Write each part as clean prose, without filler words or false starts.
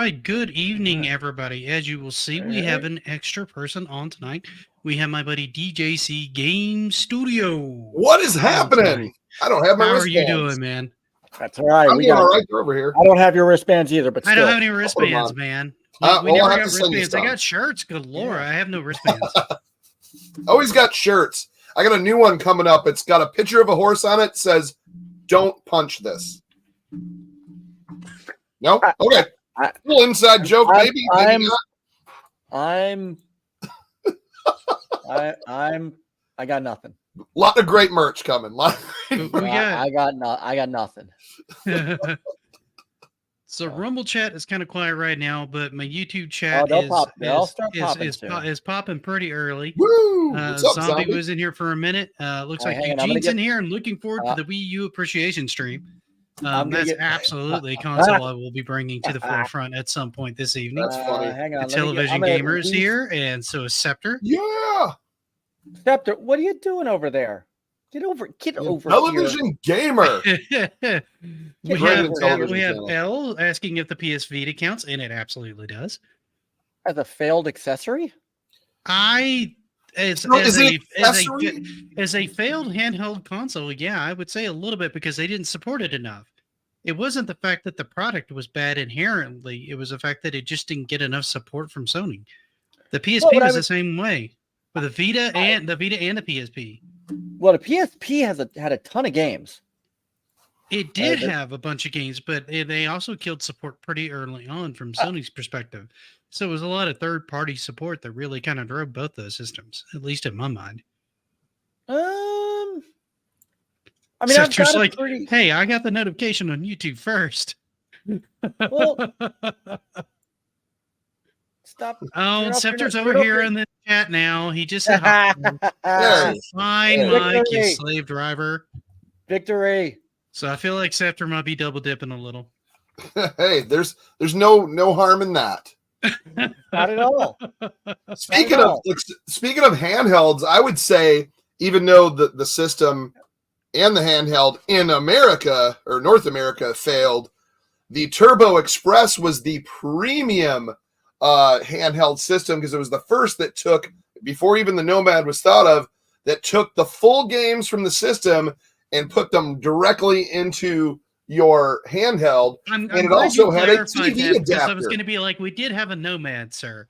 right, good evening, everybody. As you will see, we have an extra person on tonight. We have my buddy DJC Game Studio. What is happening? I don't have my How wristbands. are you doing, man? That's all right. I'm doing all right. They're over here. I don't have your wristbands either, but I still. don't have any wristbands, man. We Well, never I'll got have to send you wristbands. I some. got shirts galore. I have no wristbands. Always got shirts. I got a new one coming up. It's got a picture of a horse on it. It says, "Don't punch this." No? Okay. Little inside joke, maybe. Maybe not. I got nothing. A lot of great merch coming. I got nothing. So Rumble chat is kind of quiet right now, but my YouTube chat is popping pretty early. Woo! What's up, Zombie was in here for a minute. Looks like Eugene's in here and looking forward to the Wii U appreciation stream. That's absolutely a console I will be bringing to the forefront at some point this evening. That's funny. Hang on. The television gamer is here, and so is Scepter. Yeah. Scepter, what are you doing over there? Get over television here. Gamer. we have L asking if the PS Vita counts, and it absolutely does. As a failed accessory? As a failed handheld console, yeah, I would say a little bit because they didn't support it enough. It wasn't the fact that the product was bad inherently. It was the fact that it just didn't get enough support from Sony. The PSP was the same way for the Vita and the PSP. Well, the PSP had a ton of games. It did have a bunch of games, but they also killed support pretty early on from Sony's perspective. So it was a lot of third-party support that really kind of drove both those systems, at least in my mind. I mean, so just like, hey, I got the notification on YouTube first. Well, stop. Oh, Scepter's over here in the chat now. He just said, "Fine, Mike, you slave driver." Victory. So I feel like Scepter might be double dipping a little. Hey, there's no harm in that. Not at all. Speaking of handhelds, I would say even though the system and the handheld in America or North America failed, the Turbo Express was the premium handheld system because it was the first that took, before even the Nomad was thought of, that took the full games from the system and put them directly into your handheld, and it also had a TV adapter. I was going to be like, we did have a Nomad, sir.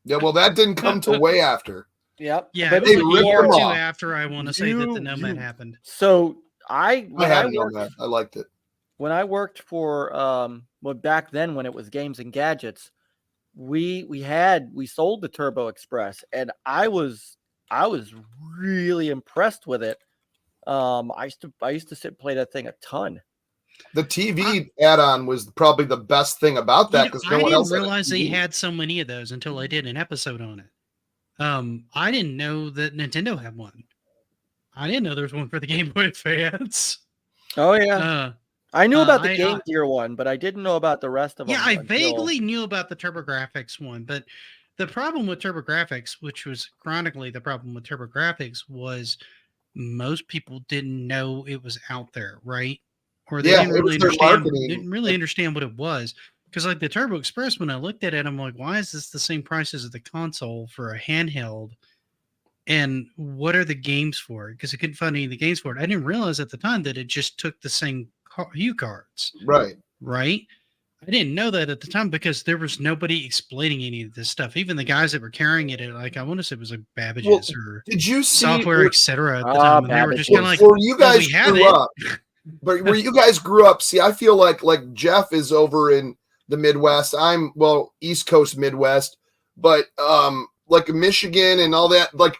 Yeah, well, that didn't come till way after. Yep. Yeah, but it was a year or two after I want to say that the Nomad happened. So I had a Nomad. I liked it. When I worked for back then when it was Games and Gadgets, we sold the Turbo Express, and I was really impressed with it. I used to sit and play that thing a ton. The TV add-on was probably the best thing about that because no one else realized they had so many of those until I did an episode on it. I didn't know that Nintendo had one. I didn't know there was one for the Game Boy Advance. Oh yeah, I knew about the Game Gear one, but I didn't know about the rest of them. Yeah, I vaguely knew about the TurboGrafx one, but the problem with TurboGrafx, which was chronically the problem with TurboGrafx, was most people didn't know it was out there, right? Or they didn't really understand what it was. Because like the Turbo Express, when I looked at it, I'm like, why is this the same price as the console for a handheld? And what are the games for it? Because I couldn't find any of the games for it. I didn't realize at the time that it just took the same U cards. Right. I didn't know that at the time because there was nobody explaining any of this stuff. Even the guys that were carrying it, like I want to say it was like Babbage's or did you see Software, etc. At the time, and they were just kind of like, "Where you guys grew up?" But where you guys grew up, see, I feel like Jeff is over in the Midwest. I'm East Coast Midwest, but like Michigan and all that. Like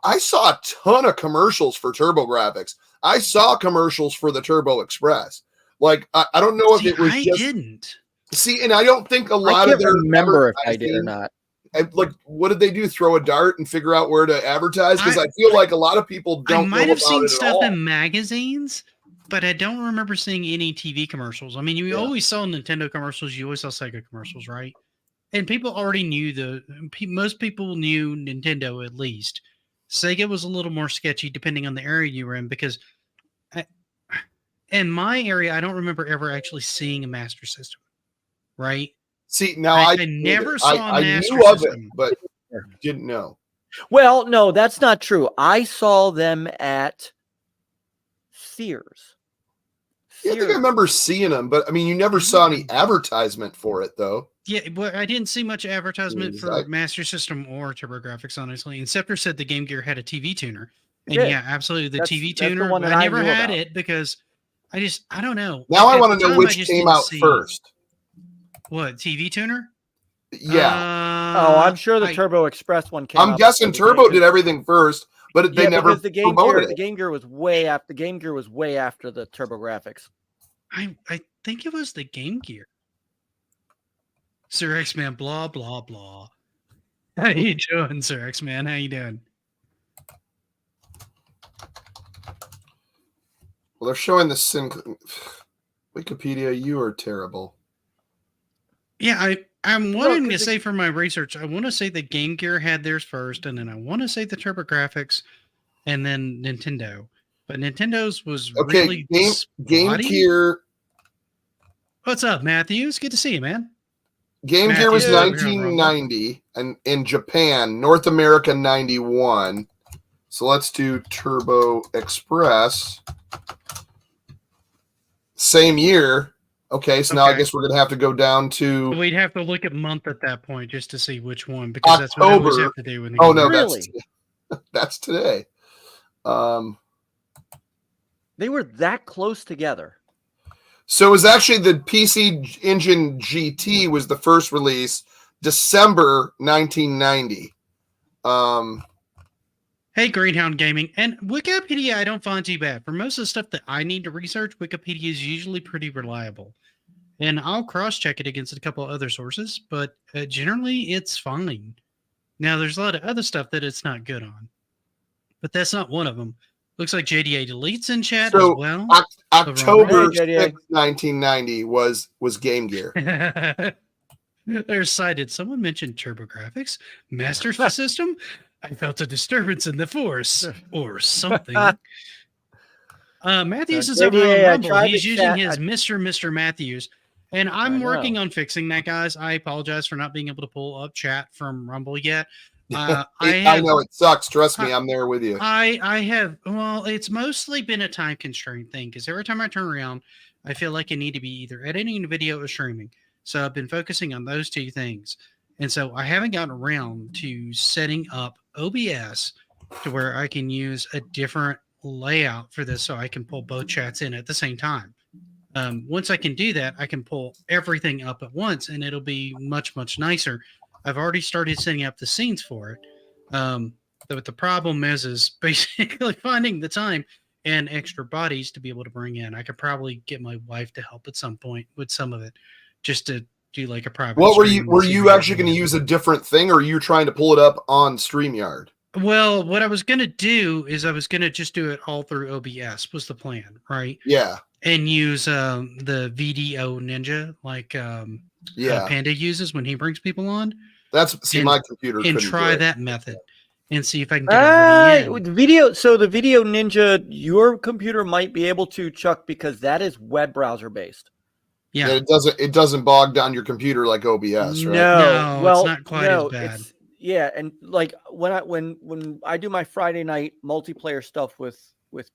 I saw a ton of commercials for TurboGrafx. I saw commercials for the Turbo Express. Like I don't know if it was. I didn't see, and I don't think a lot of their remember if I did or not. Like, what did they do? Throw a dart and figure out where to advertise? Because I feel like a lot of people don't. I might have seen stuff in magazines. But I don't remember seeing any TV commercials. I mean, you always saw Nintendo commercials. You always saw Sega commercials, right? And people already knew most people knew Nintendo at least. Sega was a little more sketchy depending on the area you were in because in my area, I don't remember ever actually seeing a Master System, right? See, now I didn't never either. saw I Master knew of System. it, but didn't know. Well, no, that's not true. I saw them at Sears. Yeah, I think I remember seeing them, but I mean, you never saw any advertisement for it, though. Yeah, but I didn't see much advertisement for I- Master System or TurboGrafx, honestly. And Scepter said the Game Gear had a TV tuner. And did. yeah, absolutely, the That's- TV that's the tuner. one that I I never knew had about. it because I don't know. Now I At want the to know time, I which just came didn't out see- first. What, TV tuner? Yeah, Oh, I'm sure the I- Turbo Express one came I'm out guessing before the Turbo Game did Gear. everything first, but they never because the Game promoted Gear, the it. Game Gear was way after. The Game Gear was way after the TurboGrafx. I think it was the Game Gear. Sir X-Man, blah, blah, blah. How you doing, Sir X-Man? How you doing? Well, they're showing the Wikipedia. You are terrible. Yeah, I'm wanting to 'cause say for my research, I want to say the Game Gear had theirs first, and then I want to say the TurboGrafx, and then Nintendo. But Nintendo's was Okay, really Game spotty. Gear. What's up, Matthews? Good to see you, man. Game Gear was Matthews, 1990, and in Japan, North America 91. So let's do Turbo Express. Same year. Okay, so now I Okay. guess we're gonna have to go down to. We'd have to look at month at that point just to see which one, because that's what I always October. have to do. When Oh no, Really? that's today. They were that close together. So it was actually the PC Engine GT was the first release, December 1990. Hey, Greenhound Gaming. And Wikipedia, I don't find too bad. For most of the stuff that I need to research, Wikipedia is usually pretty reliable. And I'll cross-check it against a couple of other sources, but generally it's fine. Now, there's a lot of other stuff that it's not good on. But that's not one of them. Looks like JDA deletes in chat So, as well. October Hey, JDA. 6th, 1990 was Game Gear. They're cited. Someone mentioned TurboGrafx, Master System. I felt a disturbance in the force or something. Matthews is over JDA, on I Rumble. tried He's to using chat- his Mr. Matthews. And I'm I working know. on fixing that, guys. I apologize for not being able to pull up chat from Rumble yet. I know it sucks. Trust me, I'm there with you. I have, well, it's mostly been a time constraint thing because every time I turn around, I feel like I need to be either editing a video or streaming. So I've been focusing on those two things. And so I haven't gotten around to setting up OBS to where I can use a different layout for this so I can pull both chats in at the same time. Once I can do that, I can pull everything up at once and it'll be much, much nicer. I've already started setting up the scenes for it. But the problem is basically finding the time and extra bodies to be able to bring in. I could probably get my wife to help at some point with some of it, just to do like a private. What were stream you and see you what actually I going to do. use a different thing, or are you trying to pull it up on StreamYard? Well, what I was going to do is I was going to just do it all through OBS was the plan, right? Yeah, And use the VDO Ninja like Panda uses when he brings people on, that's and- my computer and couldn't try do it. that method and see if I can get everybody in. Video. So the Video Ninja, your computer might be able to, Chuck, because that is web browser based. Yeah. And it doesn't bog down your computer like OBS, right? No, it's well, not quite as bad. Yeah, and like when I do my Friday night multiplayer stuff with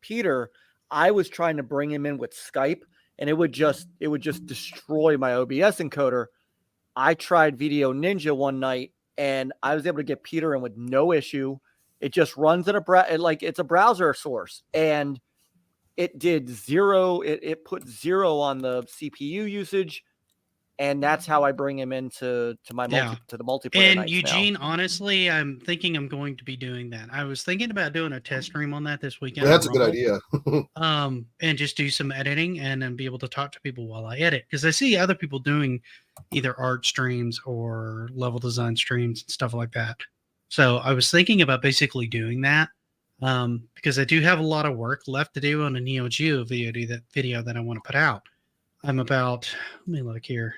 Peter, I was trying to bring him in with Skype, and it would just destroy my OBS encoder. I tried Video Ninja one night, and I was able to get Peter in with no issue. It just runs in it's a browser source, and it did zero. It put 0 on the CPU usage, and that's how I bring him into to the multiplayer. And nights Eugene, now. honestly, I'm thinking I'm going to be doing that. I was thinking about doing a test stream on that this weekend. Yeah, that's a on good Rumble. idea. And just do some editing and then be able to talk to people while I edit, because I see other people doing either art streams or level design streams and stuff like that. So I was thinking about basically doing that, because I do have a lot of work left to do on a Neo Geo video that I want to put out. I'm about, let me look here,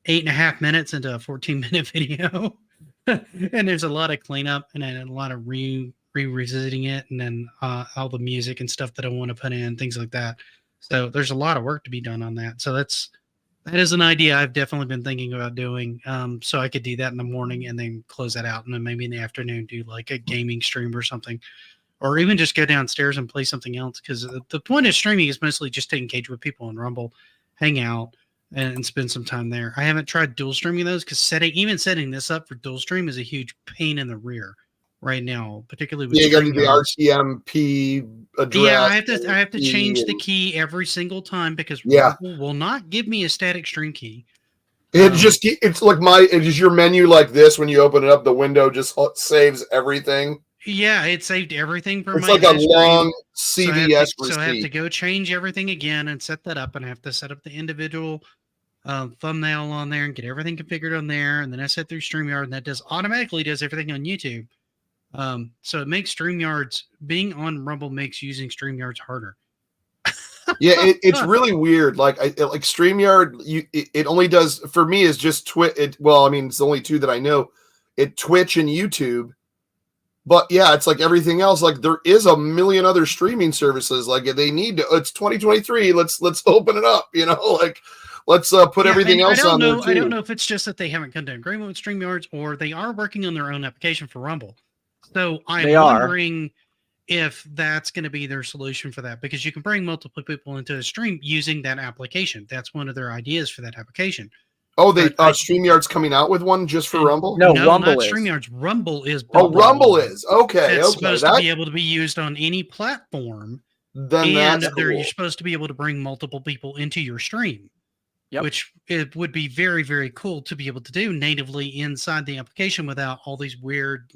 8.5 minutes into a 14-minute video. And there's a lot of cleanup and then a lot of revisiting it, and then all the music and stuff that I want to put in, things like that. So there's a lot of work to be done on that. So that's That is an idea I've definitely been thinking about doing. So I could do that in the morning and then close that out, and then maybe in the afternoon do like a gaming stream or something, or even just go downstairs and play something else. Because the point of streaming is mostly just to engage with people on Rumble, hang out, and spend some time there. I haven't tried dual streaming those because setting this up for dual stream is a huge pain in the rear right now, particularly with Yeah, you got to do the StreamYard. RTMP address. Yeah, I have to change the key every single time because Rumble will not give me a static stream key. It's like it's your menu like this. When you open it up, the window just saves everything. Yeah, it saved everything from it's my like a history. long CVS receipt. So I have to go change everything again and set that up, and I have to set up the individual thumbnail on there and get everything configured on there, and then I set through StreamYard, and that automatically does everything on YouTube. So it makes being on Rumble makes using StreamYards harder. Yeah, it's really weird. Like StreamYard, it only does for me is just Twitch. Well, I mean, it's the only two that I know. It Twitch and YouTube. But yeah, it's like everything else. Like there is a million other streaming services. Like they need to. It's 2023. Let's open it up. Like let's put everything else on there too. I don't know if it's just that they haven't come to an agreement with StreamYards or they are working on their own application for Rumble. So I'm wondering if that's going to be their solution for that, because you can bring multiple people into a stream using that application. That's one of their ideas for that application. Oh, StreamYard's coming out with one just for Rumble? No, Rumble not is. StreamYard's. Rumble is. Rumble is. Okay. It's supposed to be able to be used on any platform. Then you're supposed to be able to bring multiple people into your stream. Yep. Which it would be very, very cool to be able to do natively inside the application without all these weird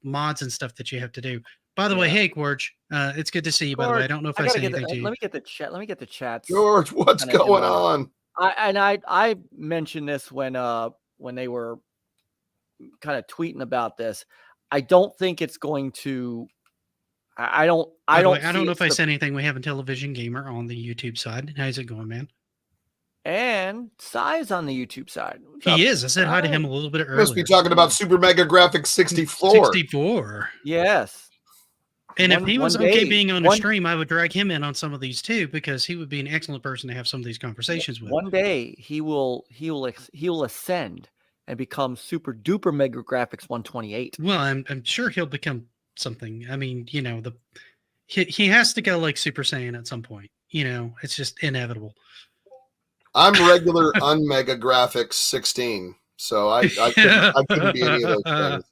mods and stuff that you have to do. By the way, hey George, it's good to see you. By the way, I don't know if I said anything to you. Let me get the chat. Let me get the chats. George, what's going on? I mentioned this when they were kind of tweeting about this. I don't think it's going to. I don't know if I said anything. We have a Television Gamer on the YouTube side. How's it going, man? And Sai's on the YouTube side. He is. I said hi to him a little bit earlier. Must be talking about Super Mega Graphics 64. 64. Yes. And if he was okay being on the stream, I would drag him in on some of these too, because he would be an excellent person to have some of these conversations with. One day he will ascend and become Super Duper Mega Graphics 128. Well, I'm sure he'll become something. I mean, he has to go like Super Saiyan at some point. It's just inevitable. I'm regular unmega graphics 16, so I couldn't be any of those things.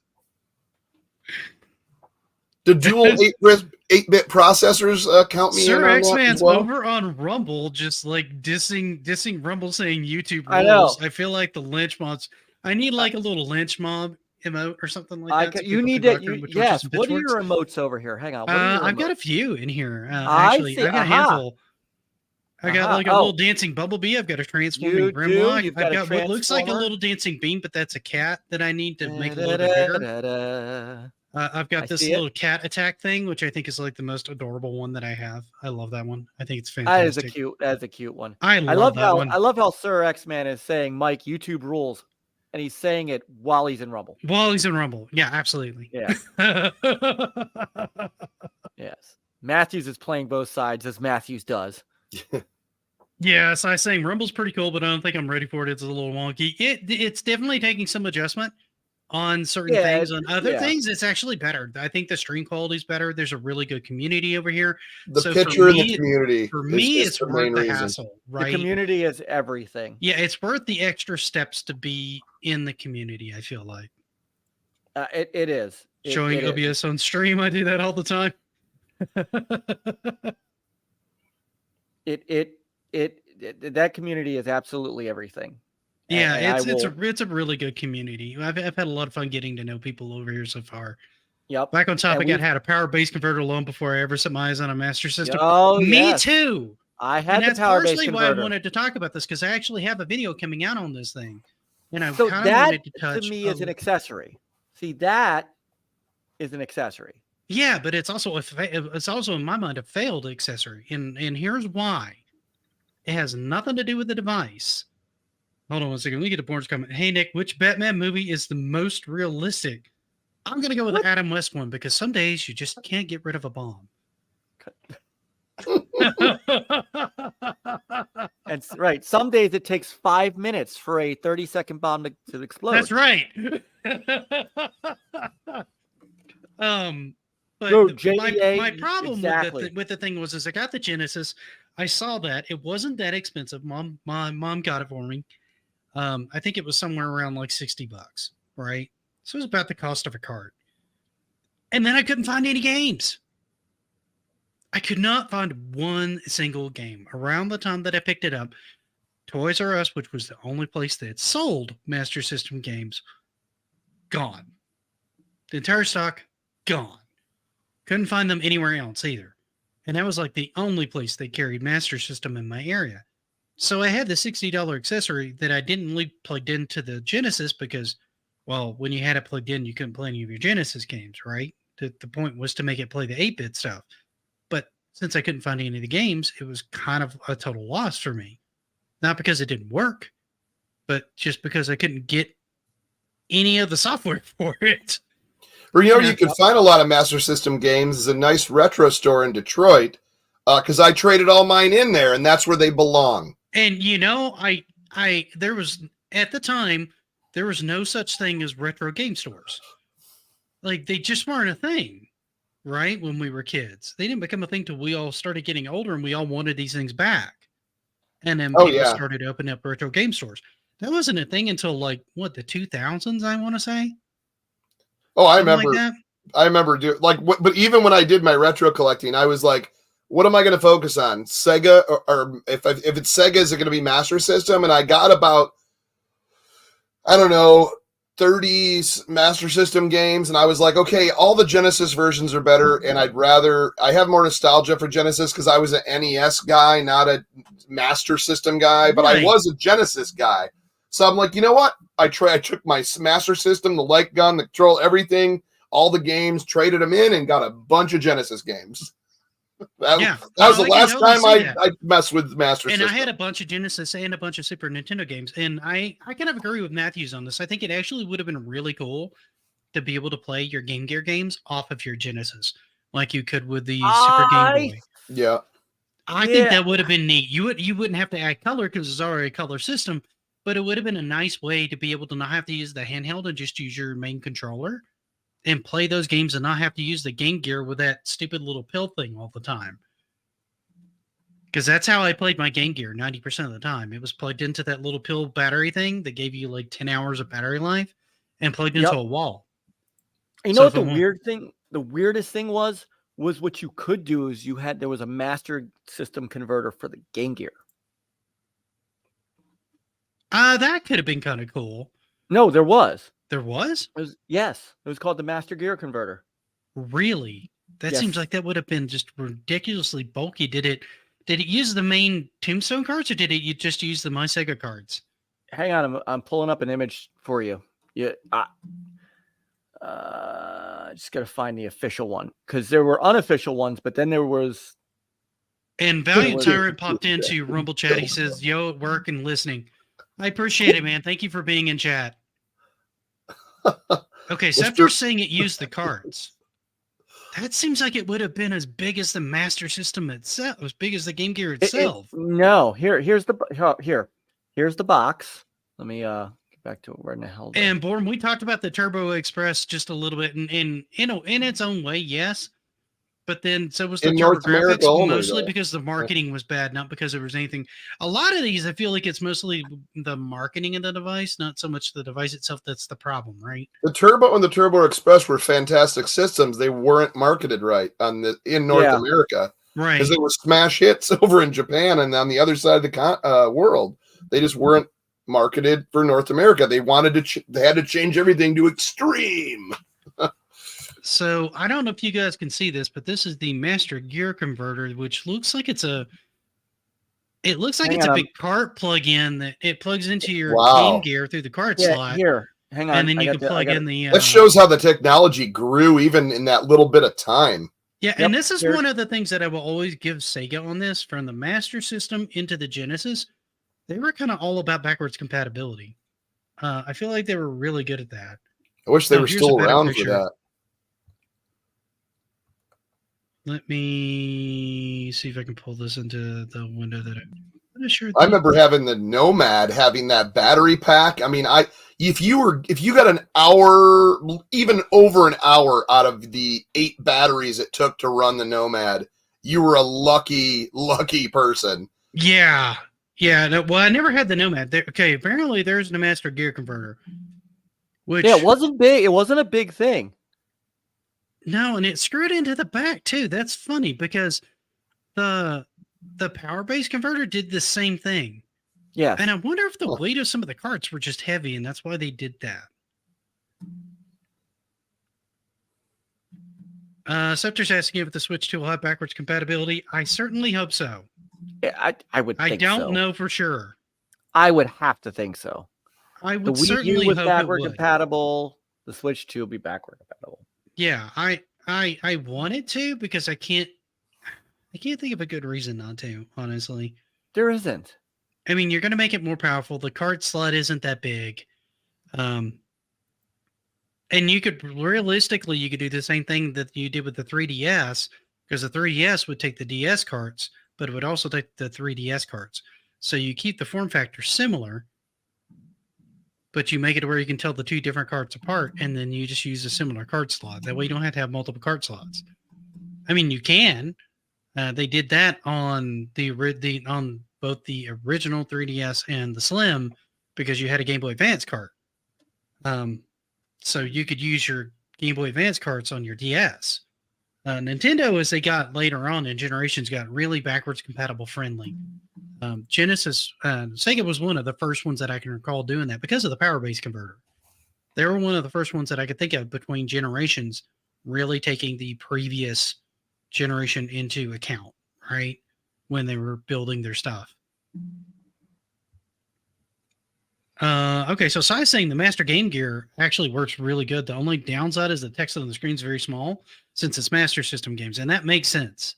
The dual 8-bit processors count me in on X-Man's that as well? over on Rumble, just like dissing Rumble, saying YouTube rules. I know. I feel like the lynch mobs. I need like a little lynch mob emote or something like that. You need it. Yes. What are your emotes over here? Hang on. I've got a few in here. Actually, I got a handful. I got like a little dancing bumblebee. I've got a transforming Grimlock. I've got what looks like a little dancing bean, but that's a cat that I need to make a little bit bigger. I've got this little cat attack thing, which I think is like the most adorable one that I have. I love that one. I think it's fantastic. That is a cute one. I love that one. I love how Sir X-Man is saying, Mike, YouTube rules. And he's saying it while he's in Rumble. Yeah, absolutely. Yeah. Yes. Matthews is playing both sides, as Matthews does. Yes, I saying Rumble's pretty cool, but I don't think I'm ready for it. It's a little wonky. It's definitely taking some adjustment on certain things. On other things, it's actually better. I think the stream quality is better. There's a really good community over here. The picture in the community. For me, it's worth the hassle, right? The community is everything. Yeah, it's worth the extra steps to be in the community, I feel like. It is. Showing OBS on stream, I do that all the time. That community is absolutely everything. Yeah, it's a really good community. I've had a lot of fun getting to know people over here so far. Yep. Back on topic, I had a power base converter long before I ever set my eyes on a master system. Oh, Me too. I had and the power base converter. That's partially why I wanted to talk about this, because I actually have a video coming out on this thing. And I so kind of that wanted to touch. To me is an accessory. See, that is an accessory. Yeah, but it's also in my mind a failed accessory, and here's why. It has nothing to do with the device. Hold on one second. Let me get a board's comment. Hey Nick, which Batman movie is the most realistic? I'm gonna go with the Adam West one, because some days you just can't get rid of a bomb. right. Some days it takes 5 minutes for a 30-second bomb to explode. That's right. But No, my JDA, problem exactly. with the thing was, is I got the Genesis. I saw that it wasn't that expensive. My mom got it for me. I think it was somewhere around like $60, right? So it was about the cost of a card. And then I couldn't find any games. I could not find one single game. Around the time that I picked it up, Toys R Us, which was the only place that sold Master System games, gone. The entire stock, gone. Couldn't find them anywhere else either. And that was like the only place they carried Master System in my area. So I had the $60 accessory that I didn't leave plugged into the Genesis because, well, when you had it plugged in, you couldn't play any of your Genesis games, right? The point was to make it play the 8-bit stuff. But since I couldn't find any of the games, it was kind of a total loss for me. Not because it didn't work, but just because I couldn't get any of the software for it. Or, you can find a lot of Master System games. There's a nice retro store in Detroit because I traded all mine in there, and that's where they belong. And, there was, at the time, there was no such thing as retro game stores. Like, they just weren't a thing, right? When we were kids. They didn't become a thing till we all started getting older and we all wanted these things back. And then people started opening up retro game stores. That wasn't a thing until the 2000s, I want to say. Oh, I remember. I remember but even when I did my retro collecting, I was like, what am I going to focus on? Sega, or if it's Sega, is it going to be Master System? And I got about, I don't know, 30 Master System games, and I was like, okay, all the Genesis versions are better, and I have more nostalgia for Genesis because I was an NES guy, not a Master System guy, but I was a Genesis guy. So I'm like, you know what? I took my Master System, the light gun, the control, everything, all the games, traded them in, and got a bunch of Genesis games. That was the last time I messed with Master System. And I had a bunch of Genesis and a bunch of Super Nintendo games. And I kind of agree with Matthews on this. I think it actually would have been really cool to be able to play your Game Gear games off of your Genesis, like you could with the Super Game Boy. Yeah. I think that would have been neat. You wouldn't have to add color because it's already a color system, but it would have been a nice way to be able to not have to use the handheld and just use your main controller and play those games and not have to use the Game Gear with that stupid little pill thing all the time. Because that's how I played my Game Gear 90% of the time. It was plugged into that little pill battery thing that gave you 10 hours of battery life and plugged into a wall. You know what the weirdest thing was what you could do is there was a Master System converter for the Game Gear. That could have been kind of cool. No, there was. There was? Yes. It was called the Master Gear Converter. Really? That seems like that would have been just ridiculously bulky. Did it use the main Tombstone cards or did it just use the My Sega cards? Hang on, I'm pulling up an image for you. Just got to find the official one because there were unofficial ones, but then there was. And Valiant Tyrant popped into Rumble Chat. He says, "Yo, at work and listening." I appreciate it, man. Thank you for being in chat. Okay, so after saying it used the cards, that seems like it would have been as big as the Master System itself, as big as the Game Gear itself. No, here's the box. Let me get back to it. Where in the hell? And Borm, we talked about the Turbo Express just a little bit, and in its own way, yes. But then so was the TurboGrafx, mostly because the marketing was bad, not because there was anything. A lot of these, I feel like it's mostly the marketing of the device, not so much the device itself that's the problem, right? The Turbo and the Turbo Express were fantastic systems. They weren't marketed right in North America. Right. Because they were smash hits over in Japan and on the other side of the world. They just weren't marketed for North America. They wanted they had to change everything to extreme. So I don't know if you guys can see this, but this is the Master Gear Converter, which looks like it's a big cart plug-in that it plugs into your Game Gear through the cart slot. Here, hang on. And then you can plug in the... that shows how the technology grew even in that little bit of time. Yeah, and this is one of the things that I will always give Sega on this. From the Master System into the Genesis, they were kind of all about backwards compatibility. I feel like they were really good at that. I wish they were still around for that. Let me see if I can pull this into the window Not sure I remember having the Nomad, having that battery pack. I mean, if you got an hour, even over an hour out of the 8 batteries it took to run the Nomad, you were a lucky person. Yeah. Yeah. No, well, I never had the Nomad. Okay, apparently there's the Master Gear Converter. Which Yeah, it wasn't big. It wasn't a big thing. No, and it screwed into the back too. That's funny because the power base converter did the same thing. Yes. And I wonder if the weight of some of the carts were just heavy and that's why they did that. Scepter's asking if the Switch 2 will have backwards compatibility. I certainly hope so. Yeah, I would think so. I don't know for sure. I would have to think so. I would the Wii certainly U was hope backward it would. compatible. The Switch 2 will be backward compatible. Yeah, I wanted to because I can't think of a good reason not to, honestly. There isn't. I mean, you're going to make it more powerful. The cart slot isn't that big. And you could realistically, you could do the same thing that you did with the 3DS, because the 3DS would take the DS carts, but it would also take the 3DS carts. So you keep the form factor similar, but you make it where you can tell the 2 different carts apart, and then you just use a similar cart slot. That way you don't have to have multiple cart slots. I mean, you can. They did that on on both the original 3DS and the Slim because you had a Game Boy Advance cart. So you could use your Game Boy Advance carts on your DS. Nintendo, as they got later on in generations, got really backwards compatible friendly. Genesis, Sega was one of the first ones that I can recall doing that because of the power base converter. They were one of the first ones that I could think of between generations, really taking the previous generation into account, right? When they were building their stuff. Okay, so Sai's saying the Master Game Gear actually works really good. The only downside is the text on the screen is very small since it's Master System games, and that makes sense.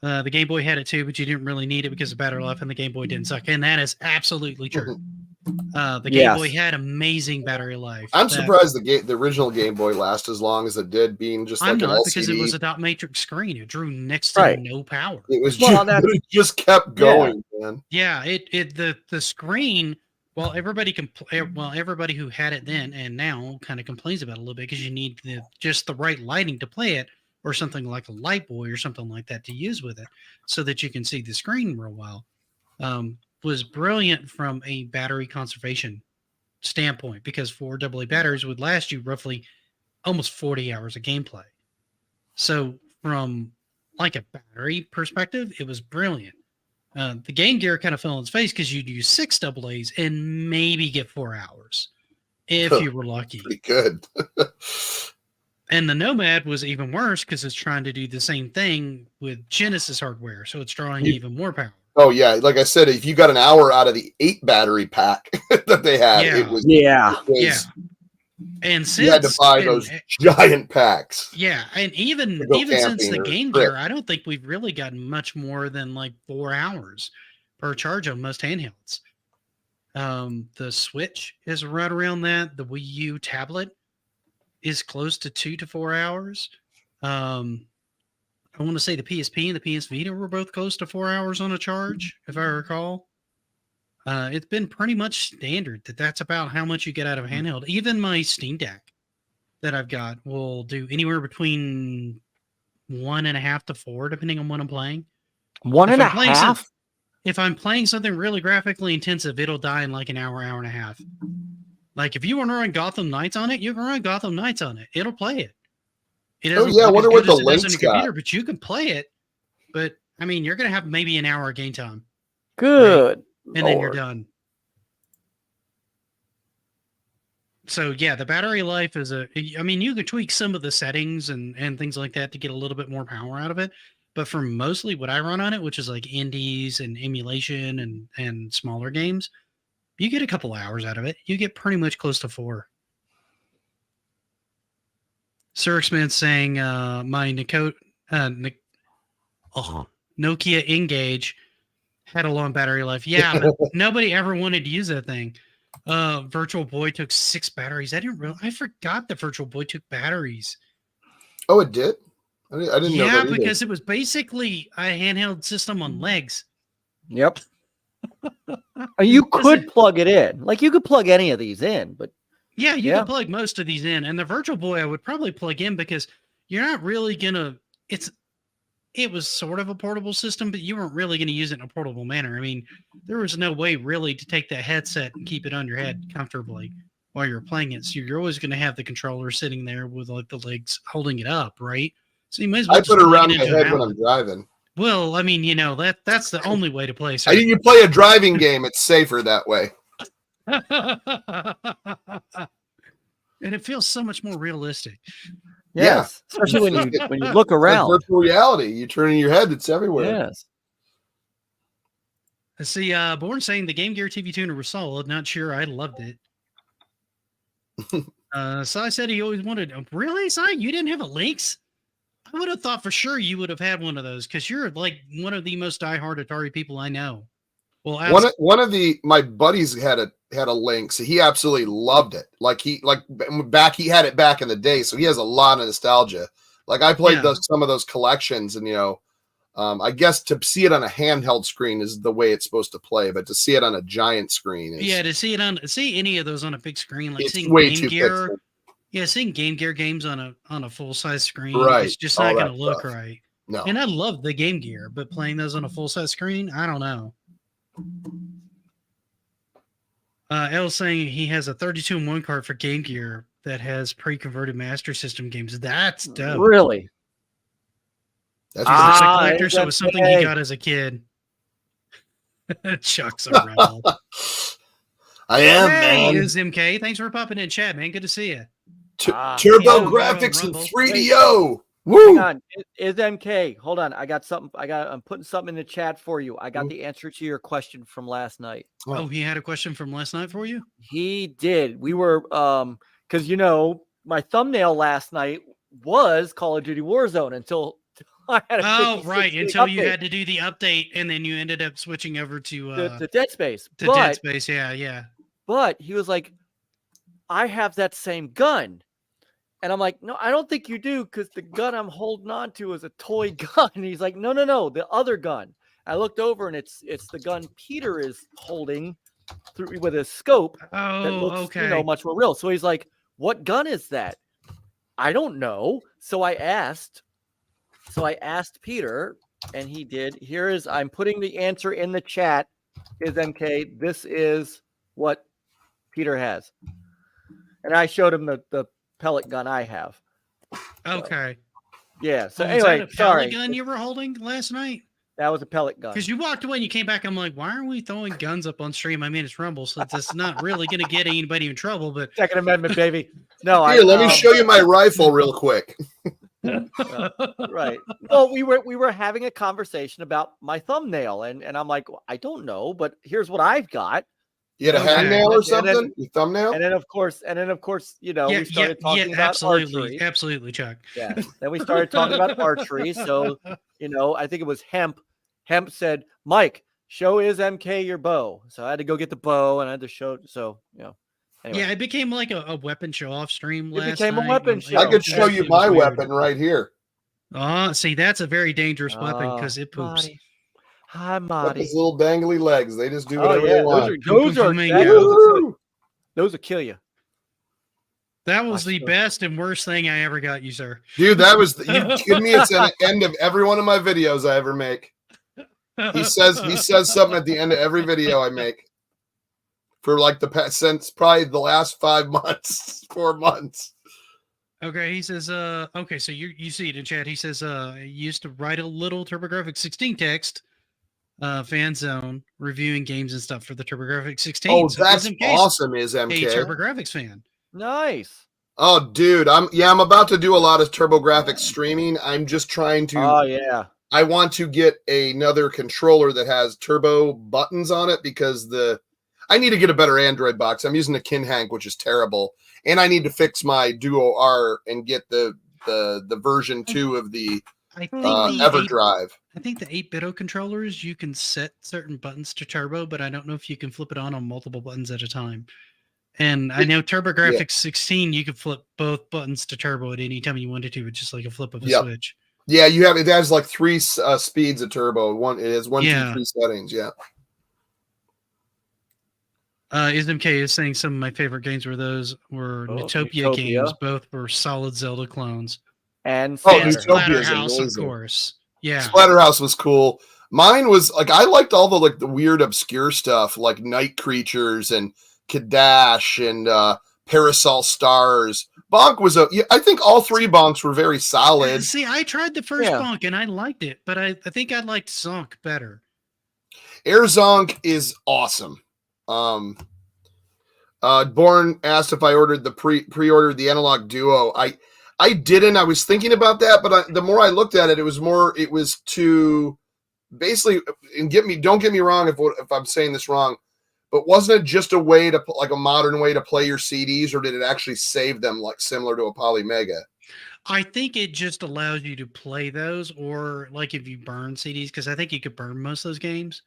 The Game Boy had it too, but you didn't really need it because of battery life, and the Game Boy didn't suck. And that is absolutely true. The Game Boy had amazing battery life. I'm surprised the original Game Boy lasted as long as it did, being just like an LCD. Because it was a dot matrix screen. It drew next to no power. It was it just kept going, man. Yeah, the screen. Well, everybody who had it then and now kind of complains about it a little bit because you need just the right lighting to play it, or something like a light boy or something like that to use with it, so that you can see the screen real well. Was brilliant from a battery conservation standpoint because 4 AA batteries would last you roughly almost 40 hours of gameplay. So from like a battery perspective, it was brilliant. The Game Gear kind of fell on its face because you'd use 6 AA's and maybe get 4 hours if you were lucky. Pretty good. And the Nomad was even worse because it's trying to do the same thing with Genesis hardware, so it's drawing even more power. Oh yeah, like I said, if you got an hour out of the 8 battery pack that they had, it was And since you had to buy those giant packs. Yeah, and even since the Game Gear, I don't think we've really gotten much more than like 4 hours per charge on most handhelds. The Switch is right around that. The Wii U tablet is close to 2 to 4 hours. I want to say the PSP and the PS Vita were both close to 4 hours on a charge, if I recall. It's been pretty much standard that's about how much you get out of a handheld. Even my Steam Deck that I've got will do anywhere between 1.5 to 4, depending on what I'm playing. 1.5? If I'm playing something really graphically intensive, it'll die in like an hour, hour and a half. Like if you want to run Gotham Knights on it, you can run Gotham Knights on it. It'll play it. It doesn't I wonder what the link's got. But you can play it. But I mean, you're going to have maybe an hour of game time. Good. Right? And then you're done. So yeah, the battery life is I mean, you can tweak some of the settings and things like that to get a little bit more power out of it. But for mostly what I run on it, which is like indies and emulation and smaller games, you get a couple hours out of it. You get pretty much close to 4. Sir X-Man saying my Nokia Engage had a long battery life. Yeah, but nobody ever wanted to use that thing. Virtual Boy took 6 batteries. I forgot that Virtual Boy took batteries. Oh, it did? I didn't know that either. Because it was basically a handheld system on legs. Yep. You could plug it in. Like you could plug any of these in, but yeah, you can plug most of these in. And the Virtual Boy I would probably plug in because you're not really gonna it was sort of a portable system, but you weren't really going to use it in a portable manner. I mean, there was no way really to take that headset and keep it on your head comfortably while you're playing it. So you're always going to have the controller sitting there with like the legs holding it up, right? So you might as well I just put it plug around it my into head an when outlet. I'm driving. Well, I mean, that's the only way to play. You play a driving game, it's safer that way. And it feels so much more realistic. yes, especially when you look around. Like virtual reality, you turn in your head, it's everywhere. Yes. I see. Born saying the Game Gear TV tuner was solid. Not sure I loved it. Sai said he always wanted. Really, Sai? You didn't have a Lynx? I would have thought for sure you would have had one of those because you're like one of the most diehard Atari people I know. Well, one of my buddies had a Lynx. He absolutely loved it. He had it back in the day, so he has a lot of nostalgia. Like I played some of those collections, and I guess to see it on a handheld screen is the way it's supposed to play, but to see it on a giant screen is to see any of those on a big screen, like seeing way Game too Gear. pixel. Yeah, seeing Game Gear games on a full size screen, Right. it's just not going to look stuff. right. No. And I love the Game Gear, but playing those on a full size screen, I don't know. L's saying he has a 32-in-1 card for Game Gear that has pre-converted Master System games. That's dope. Really? That's It's a collector, so it's something he got as a kid. Chuck's around. I am, Hey, man. is MK. Thanks for popping in chat, man. Good to see you. Turbo graphics and 3DO. Woo! Hang on. Is MK? Hold on. I got something. I'm putting something in the chat for you. I got the answer to your question from last night. Oh, he had a question from last night for you? He did. We were because my thumbnail last night was Call of Duty Warzone until I had until you had to do the update and then you ended up switching over to the Dead Space. Dead Space, yeah. But he was like, I have that same gun. And I'm like, no, I don't think you do, because the gun I'm holding on to is a toy gun. And he's like, no, the other gun. I looked over and it's the gun Peter is holding through with his scope. That looks, much more real. So he's like, what gun is that? I don't know. So I asked Peter, and he did. I'm putting the answer in the chat. Is MK? This is what Peter has. And I showed him the pellet gun I have. Okay. Yeah. So anyway, that a pellet gun you were holding last night? That was a pellet gun. Because you walked away and you came back. I'm like, why are we throwing guns up on stream? I mean, it's Rumble, so it's not really going to get anybody in trouble. But Second Amendment, baby. No, let me show you my rifle real quick. Right. Well, we were having a conversation about my thumbnail, and I'm like, well, I don't know, but here's what I've got. You had a hangnail or something? Your thumbnail? And then of course, we started talking about archery. Absolutely, Chuck. Yeah. Then we started talking about archery. So, I think it was Hemp. Hemp said, Mike, show is MK your bow. So I had to go get the bow and I had to show. So, anyway. Yeah, it became like a weapon show off stream last night. It became a weapon show. I could show you my weapon right here. Oh, see, that's a very dangerous weapon because it poops. Marty. Hi, Marty. Those little dangly legs. They just do whatever they want. Those will kill you. That was the best and worst thing I ever got you, sir. Dude, that was you kidding me? It's at the end of every one of my videos I ever make. He says something at the end of every video I make. For like since probably the last 5 months, 4 months. Okay, he says, okay, so you see it in chat. He says, he used to write a little TurboGrafx 16 text, fan zone, reviewing games and stuff for the TurboGrafx 16. Oh, so that's awesome, is MK. A TurboGrafx fan. Nice. Oh, dude, I'm about to do a lot of TurboGrafx streaming. I'm just trying to. Oh, yeah. I want to get another controller that has turbo buttons on it because I need to get a better Android box. I'm using a Kinhank, which is terrible. And I need to fix my Duo R and get the version 2 of the EverDrive. I think the 8-bit controllers, you can set certain buttons to turbo, but I don't know if you can flip it on multiple buttons at a time. And I know TurboGrafx 16, you could flip both buttons to turbo at any time you wanted to, with just like a flip of a switch. Yeah, you have it has like 3 speeds of turbo. It has 1, 2, Yeah. 3 settings. Yeah. IsmK is saying some of my favorite games were Nutopia games. Both were solid Zelda clones. And Nutopia is Splatterhouse, of amazing. course. Yeah. Splatterhouse was cool. Mine was like I liked all the weird obscure stuff like Night Creatures and Kadash and Parasol Stars. Bonk was I think all 3 bonks were very solid. See, I tried the first bonk and I liked it, but I think I liked Zonk better. Air Zonk is awesome. Born asked if I ordered the pre-ordered the Analog Duo. I didn't. I was thinking about that, but the more I looked at it, it was to basically, and don't get me wrong if I'm saying this wrong, but wasn't it just a way to like a modern way to play your CDs, or did it actually save them like similar to a Polymega? I think it just allows you to play those, or like if you burn CDs, because I think you could burn most of those games.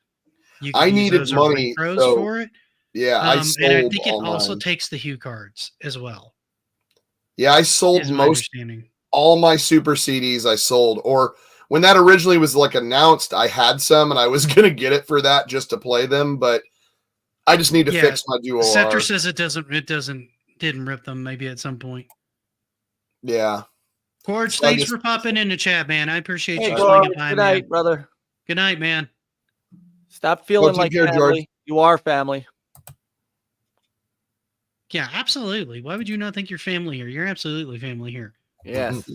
I needed money for it. Yeah, I sold and I think it all also mine. takes the Hue cards as well. Yeah, I sold all my Super CDs. I sold, or when that originally was like announced, I had some, and I was gonna get it for that just to play them, but I just need to fix my Duo Scepter R. says it didn't rip them. Maybe at some point. Yeah. Corge, thanks for popping in the chat, man. I appreciate you swinging by. Good night, brother. Good night, man. Stop feeling like family. George. You are family. Yeah, absolutely. Why would you not think you're family here? You're absolutely family here. Yes.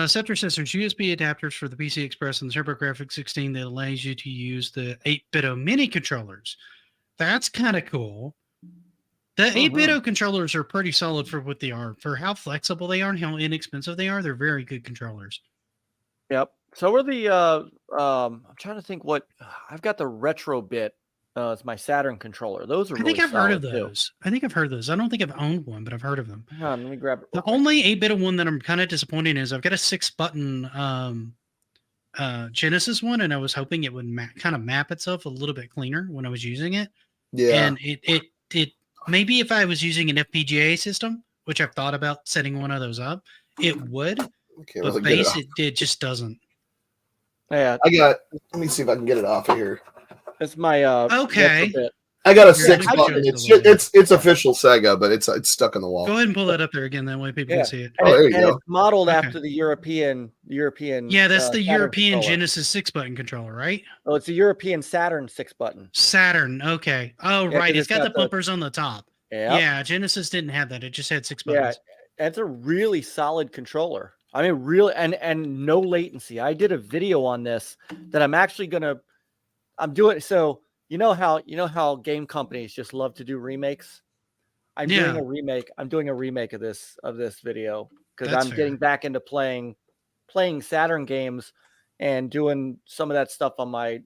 Scepter says there's USB adapters for the PC Express and the TurboGrafx 16 that allows you to use the 8-bit mini controllers. That's kind of cool. The 8-bit controllers are pretty solid for what they are. For how flexible they are and how inexpensive they are, they're very good controllers. Yep. So are the I'm trying to think what I've got the retro bit. It's my Saturn controller. Those are. I think I've heard of those. I think I've heard of those. I don't think I've owned one, but I've heard of them. Hang on, let me grab it. The only 8-bit one that I'm kind of disappointed in is I've got a 6-button Genesis one, and I was hoping it would kind of map itself a little bit cleaner when I was using it. Yeah. And it maybe if I was using an FPGA system, which I've thought about setting one of those up, it would. But base it just doesn't. Yeah. Let me see if I can get it off of here. It's my okay. I got a 6-button. It's official Sega, but it's stuck in the wall. Go ahead and pull that up there again. That way people can see it. And there you go. It's modeled after the European. Yeah, that's the European Genesis 6-button controller, right? Oh, it's a European Saturn 6-button. Saturn. Okay. Oh, right. It's got the bumpers on the top. Yeah. Genesis didn't have that. It just had 6 buttons. Yeah, that's a really solid controller. I mean, really, and no latency. I did a video on this that I'm actually I'm doing. So you know how game companies just love to do remakes. I'm doing a remake. I'm doing a remake of this video because I'm getting back into playing Saturn games and doing some of that stuff on my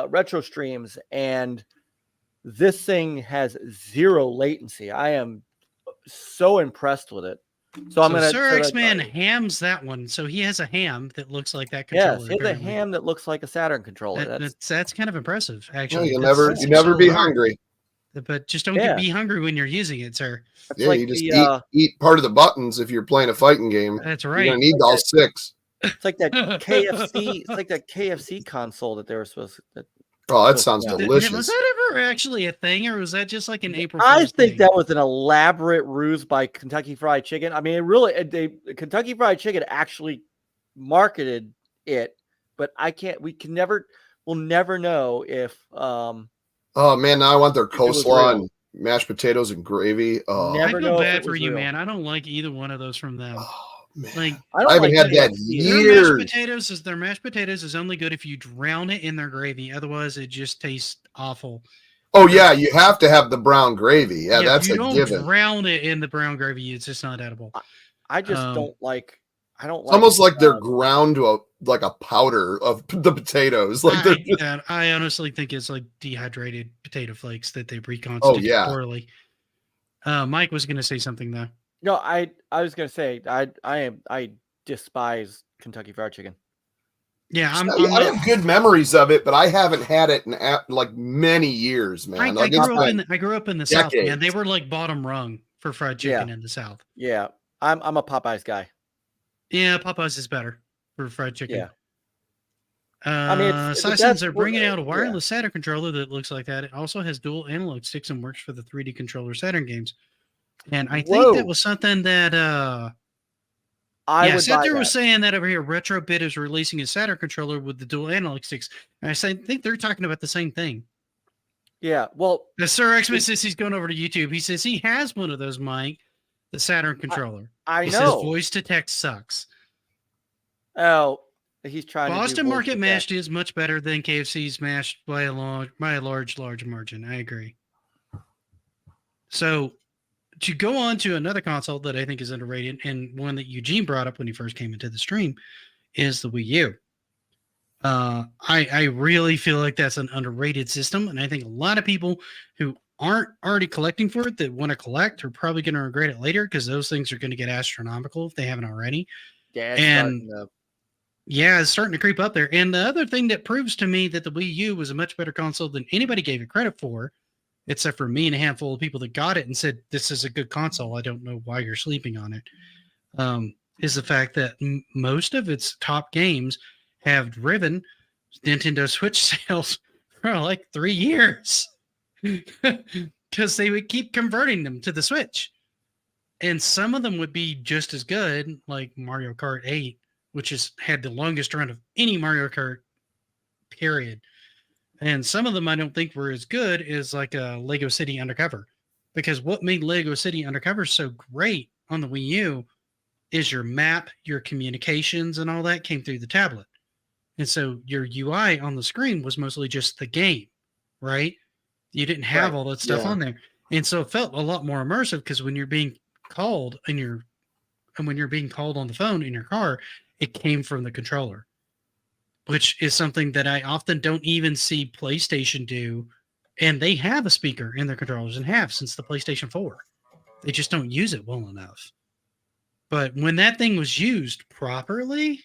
retro streams. And this thing has 0 latency. I am so impressed with it. So I'm gonna. Sir X-Man hams that one. So he has a ham that looks like that controller. Yes, he has a ham that looks like a Saturn controller. That's kind of impressive, actually. You never be hungry. But just don't be hungry when you're using it, sir. Yeah, like you just eat part of the buttons if you're playing a fighting game. That's right. You're gonna need all 6. It's like that KFC. It's like that KFC console that they were supposed to. Oh, that sounds delicious. Was that ever actually a thing, or was that just like an April? I think that was an elaborate ruse by Kentucky Fried Chicken. I mean, Kentucky Fried Chicken actually marketed it, but we'll never know if. Oh man, now I want their coleslaw and mashed potatoes and gravy. Oh, I feel bad for you, man. I don't like either one of those from them. Oh, man. Like I haven't had that in years. Their mashed potatoes is only good if you drown it in their gravy. Otherwise, it just tastes awful. Oh yeah, you have to have the brown gravy. Yeah, that's a given. If you don't drown it in the brown gravy, it's just not edible. I just don't like. I don't. It's almost like they're ground to a powder of the potatoes. Like I honestly think it's like dehydrated potato flakes that they reconstitute poorly. Mike was going to say something though. No, I was gonna say I despise Kentucky Fried Chicken. Yeah, I have good memories of it, but I haven't had it in like many years, man. I grew up in the South, man. They were like bottom rung for fried chicken in the South. Yeah, I'm a Popeyes guy. Yeah, Popeyes is better. for fried chicken. Yeah. I mean, it's the Sisons best are bringing out a yeah. wireless Saturn controller that looks like that. It also has dual analog sticks and works for the 3D controller Saturn games. And I think that Whoa. was something that I would buy Sethter that. was saying that over here. RetroBit is releasing a Saturn controller with the dual analog sticks. And I think they're talking about the same thing. Yeah. Well, The Sir Xmas says he's going over to YouTube. He says he has one of those, Mike, the Saturn controller. I He know. says voice to text sucks. Oh, he's trying Boston to do Market voice mashed to is much better than KFC's mashed by a large margin. I agree. So to go on to another console that I think is underrated and one that Eugene brought up when he first came into the stream is the Wii U. I really feel like that's an underrated system, and I think a lot of people who aren't already collecting for it that want to collect are probably going to regret it later because those things are going to get astronomical if they haven't already. Yeah, It's starting to creep up there. And the other thing that proves to me that the Wii U was a much better console than anybody gave it credit for, except for me and a handful of people that got it and said, this is a good console. I don't know why you're sleeping on it, is the fact that most of its top games have driven Nintendo Switch sales for like 3 years because they would keep converting them to the Switch. And some of them would be just as good, like Mario Kart 8, which has had the longest run of any Mario Kart, period. And some of them I don't think were as good as like a Lego City Undercover. Because what made Lego City Undercover so great on the Wii U is your map, your communications, and all that came through the tablet. And so your UI on the screen was mostly just the game, right? You didn't have all that stuff on there. And so it felt a lot more immersive because when you're being called and when you're being called on the phone in your car, it came from the controller, which is something that I often don't even see PlayStation do. And they have a speaker in their controllers and have since the PlayStation 4. They just don't use it well enough. But when that thing was used properly,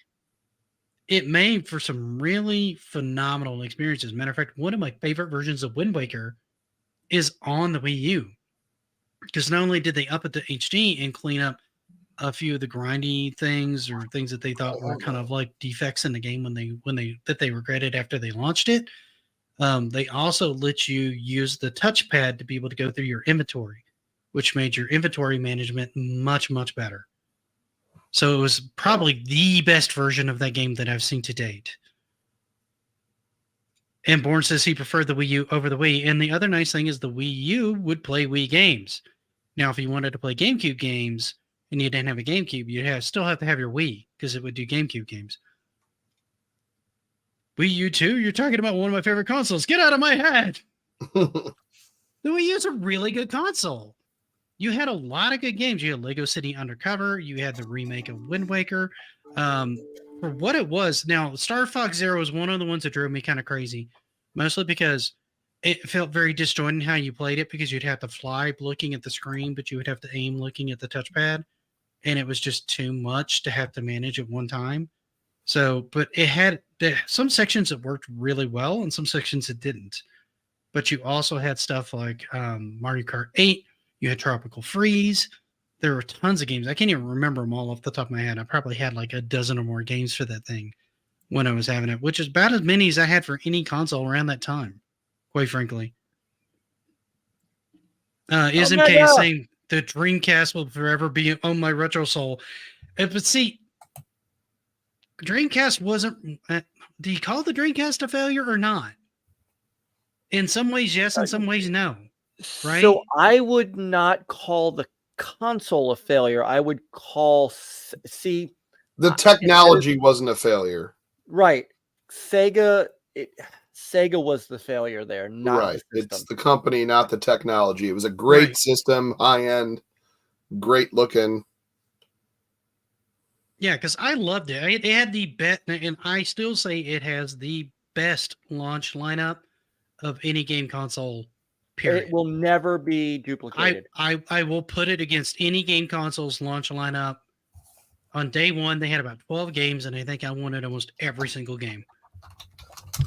it made for some really phenomenal experiences. Matter of fact, one of my favorite versions of Wind Waker is on the Wii U. Because not only did they up it to HD and clean up a few of the grindy things or things that they thought were kind of like defects in the game that they regretted after they launched it, they also let you use the touchpad to be able to go through your inventory, which made your inventory management much, much better. So it was probably the best version of that game that I've seen to date. And Bourne says he preferred the Wii U over the Wii. And the other nice thing is the Wii U would play Wii games. Now, if you wanted to play GameCube games and you didn't have a GameCube, you'd still have to have your Wii because it would do GameCube games. Wii U 2? You're talking about one of my favorite consoles. Get out of my head! The Wii U is a really good console. You had a lot of good games. You had Lego City Undercover. You had the remake of Wind Waker. For what it was, now Star Fox Zero was one of the ones that drove me kind of crazy, mostly because it felt very disjointed how you played it because you'd have to fly looking at the screen, but you would have to aim looking at the touchpad, and it was just too much to have to manage at one time. So, but it had some sections that worked really well and some sections that didn't. But you also had stuff like Mario Kart 8. You had Tropical Freeze. There were tons of games. I can't even remember them all off the top of my head. I probably had like a dozen or more games for that thing when I was having it, which is about as many as I had for any console around that time, quite frankly. SMK is saying the Dreamcast will forever be on my retro soul. But see, Dreamcast wasn't... do you call the Dreamcast a failure or not? In some ways, yes. In some ways, no. Right? So I would not call the console a failure. I would call the technology wasn't a failure. Right. Sega was the failure there, not right. The system. It's the company, not the technology. It was a great system, high end, great looking. Yeah, because I loved it. It had the best, and I still say it has the best launch lineup of any game console. Period. It will never be duplicated. I will put it against any game console's launch lineup. On day one, they had about 12 games, and I think I wanted almost every single game.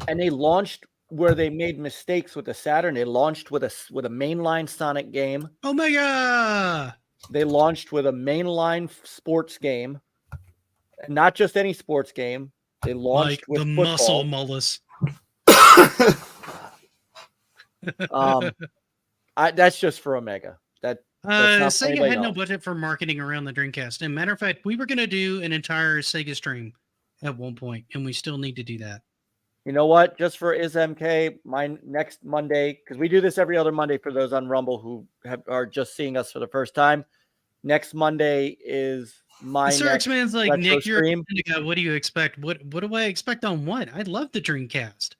And they launched where they made mistakes with the Saturn. They launched with a mainline Sonic game. Omega! They launched with a mainline sports game. And not just any sports game. They launched Like with the football. muscle mullis. That's just for Omega. That's not for Sega anybody had no else. budget for marketing around the Dreamcast. And matter of fact, we were going to do an entire Sega stream at one point, and we still need to do that. You know what? Just for IsMK, my next Monday, because we do this every other Monday for those on Rumble who are just seeing us for the first time. Next Monday is my Sir next X-Man's like, retro Nick, you're stream. what do you expect? What do I expect on what? I love the Dreamcast.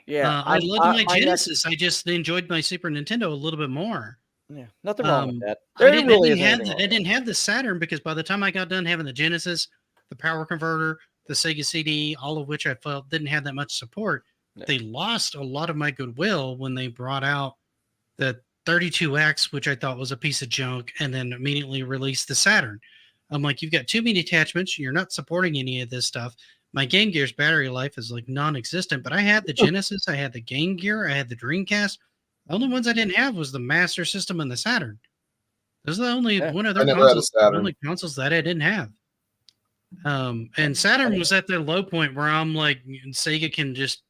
Yeah, I loved my next- Genesis. I just enjoyed my Super Nintendo a little bit more. Yeah, nothing wrong with that. I There really isn't anything wrong I with didn't have the Saturn because by the time I got done having the Genesis, the power converter, the Sega CD, all of which I felt didn't have that much support, Yeah. they lost a lot of my goodwill when they brought out the 32X, which I thought was a piece of junk, and then immediately released the Saturn. I'm like, you've got too many attachments. You're not supporting any of this stuff. My Game Gear's battery life is like non-existent, but I had the Genesis, I had the Game Gear, I had the Dreamcast. The only ones I didn't have was the Master System and the Saturn. Those are the only one of their only consoles that I didn't have. And Saturn was at their low point where I'm like, Sega can just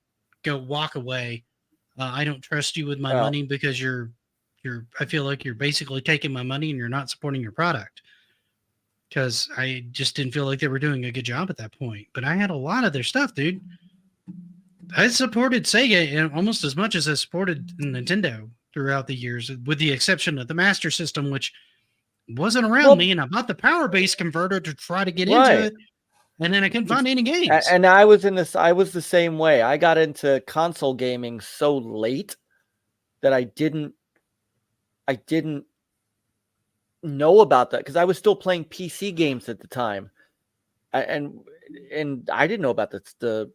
go walk away. I don't trust you with my money because I feel like you're basically taking my money and you're not supporting your product. Because I just didn't feel like they were doing a good job at that point. But I had a lot of their stuff, dude. I supported Sega almost as much as I supported Nintendo throughout the years, with the exception of the Master System, which wasn't around me, and I bought the power base converter to try to get into it, and then I couldn't find any games. And I was the same way. I got into console gaming so late that I didn't know about that because I was still playing PC games at the time, and I didn't know about the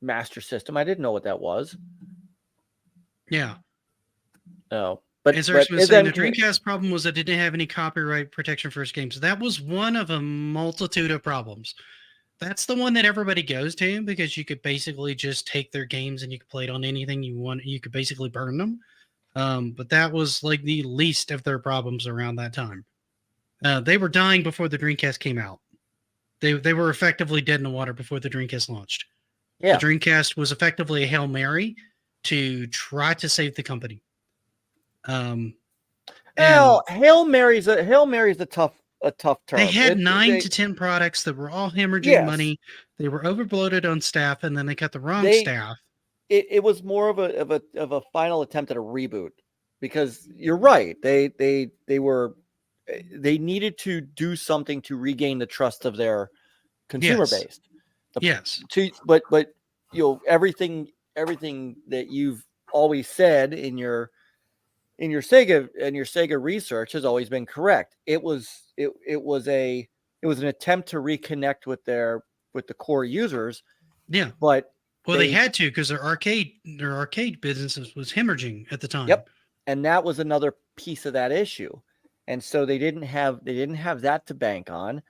Master System. I didn't know what that was. Yeah. Oh, but as Eric was saying, the Dreamcast problem was that it didn't have any copyright protection for its games. That was one of a multitude of problems. That's the one that everybody goes to because you could basically just take their games and you could play it on anything you want. You could basically burn them. But that was like the least of their problems around that time. They were dying before the Dreamcast came out. They were effectively dead in the water before the Dreamcast launched. Yeah. The Dreamcast was effectively a Hail Mary to try to save the company. Hail Mary's a tough term. They had 9 to 10 products that were all hemorrhaging money. They were overbloated on staff, and then they got the wrong staff. It was more of a final attempt at a reboot because you're right. They needed to do something to regain the trust of their consumer base. But everything that you've always said in your Sega research has always been correct. It was an attempt to reconnect with the core users. Yeah. But they had to because their arcade business was hemorrhaging at the time. Yep. And that was another piece of that issue. And so they didn't have that to bank on.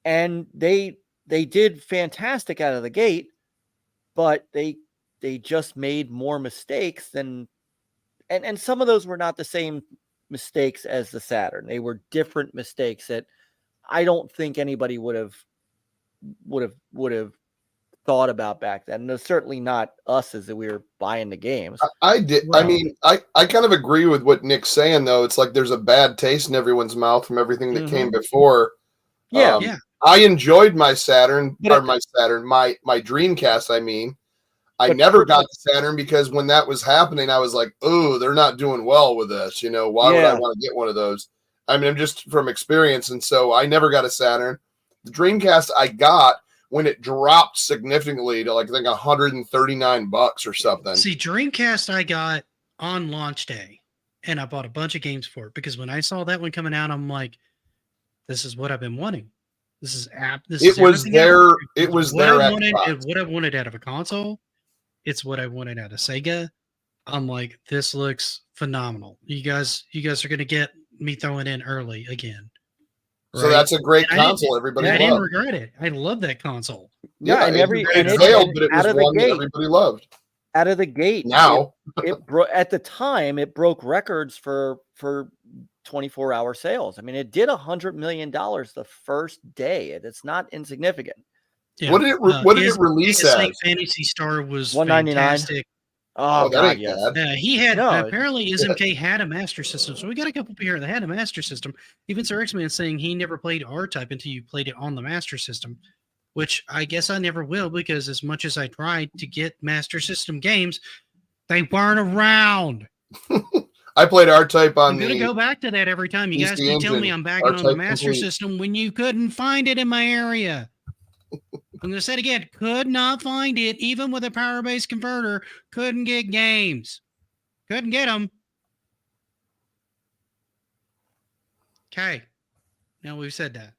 And they did fantastic out of the gate, but they just made more mistakes than and some of those were not the same mistakes as the Saturn. They were different mistakes that I don't think anybody would have thought about back then. And certainly not us as we were buying the games. I did. Well, I mean, I kind of agree with what Nick's saying, though. It's like there's a bad taste in everyone's mouth from everything that came before. Yeah. I enjoyed my Saturn, my Dreamcast, I mean. I never got the Saturn because when that was happening, I was like, oh, they're not doing well with this. Why would I want to get one of those? I mean, I'm just from experience. And so I never got a Saturn. The Dreamcast I got when it dropped significantly to like, I think $139 or something. See, Dreamcast I got on launch day and I bought a bunch of games for it because when I saw that one coming out, I'm like, this is what I've been wanting. This is what I wanted out of a console. It's what I wanted out of Sega. I'm like, this looks phenomenal. You guys are going to get me throwing in early again. Right? So that's a great console. Everybody loved. I didn't regret it. I love that console. Yeah, and it failed, but it was one that everybody loved. Out of the gate. Now, at the time, it broke records for 24-hour sales. I mean, it did $100 million the first day. It's not insignificant. Yeah. What did it release his Snake as? Fantasy Star was $199. fantastic. Oh that God, ain't yes. bad. He had No. apparently SMK had a Master System, so we got a couple people here that had a Master System. Even Sir X-Man saying he never played R-Type until you played it on the Master System, which I guess I never will, because as much as I tried to get Master System games, they weren't around. I played R-Type on I'm going to go back to that every time. You PC guys keep telling me Engine, I'm backing on the R-Type Master complete. System when you couldn't find it in my area. I'm going to say it again. Could not find it, even with a power-based converter. Couldn't get games. Couldn't get them. Okay. Now we've said that.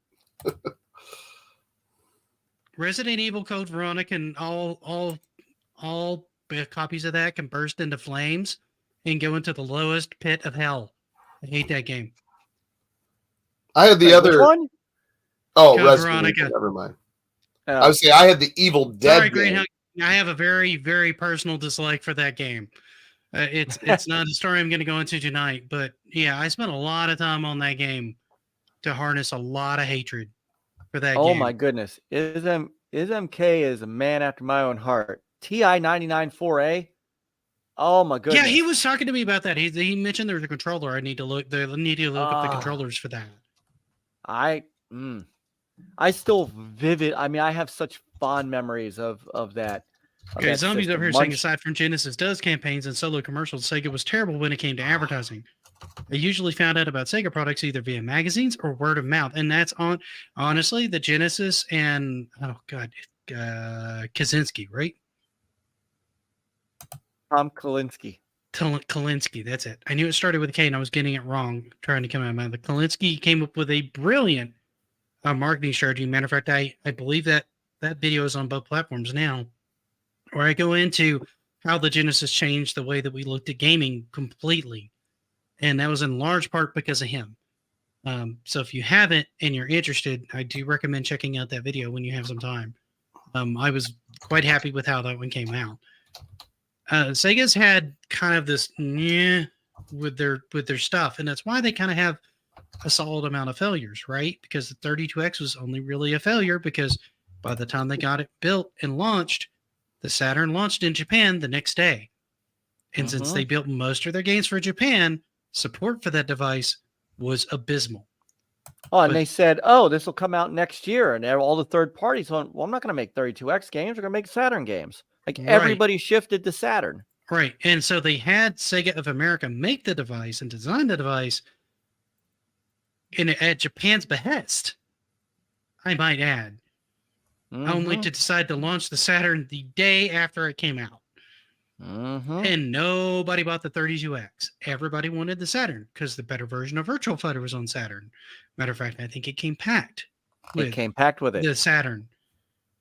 Resident Evil Code Veronica and all copies of that can burst into flames and go into the lowest pit of hell. I hate that game. I had the Wait, other which one? Oh, Code Resident Veronica. Evil, never mind. I would say I had the Evil Dead Sorry, game. Greenhook. I have a very, very personal dislike for that game. It's not a story I'm going to go into tonight, but yeah, I spent a lot of time on that game to harness a lot of hatred for that game. Oh my goodness. MK is a man after my own heart. TI 99 4A. Oh my goodness. Yeah, he was talking to me about that. He mentioned there was a controller. I need to look. They need to look up the controllers for that. I still vivid. I mean, I have such fond memories of that. Okay, Zombies over here saying, aside from Genesis does campaigns and solo commercials, Sega was terrible when it came to advertising. I usually found out about Sega products either via magazines or word of mouth, and that's honestly the Genesis and Kaczynski, right? Tom Kalinske. Kalinske, that's it. I knew it started with a K and I was getting it wrong, trying to come out of my mouth. Kalinske came up with a brilliant marketing strategy. Matter of fact, I believe that video is on both platforms now, where I go into how the Genesis changed the way that we looked at gaming completely. And that was in large part because of him. So if you haven't and you're interested, I do recommend checking out that video when you have some time. I was quite happy with how that one came out. Sega's had kind of this with their stuff, and that's why they kind of have a solid amount of failures, right? Because the 32X was only really a failure because by the time they got it built and launched, the Saturn launched in Japan the next day. And since they built most of their games for Japan, support for that device was abysmal. Oh, and they said, this will come out next year. And all the third parties went, well, I'm not going to make 32X games. We're going to make Saturn games. Like everybody shifted to Saturn. Right. And so they had Sega of America make the device and design the device at Japan's behest, I might add, only to decide to launch the Saturn the day after it came out. And nobody bought the 32X. Everybody wanted the Saturn because the better version of Virtual Fighter was on Saturn. Matter of fact, I think it came packed. With the Saturn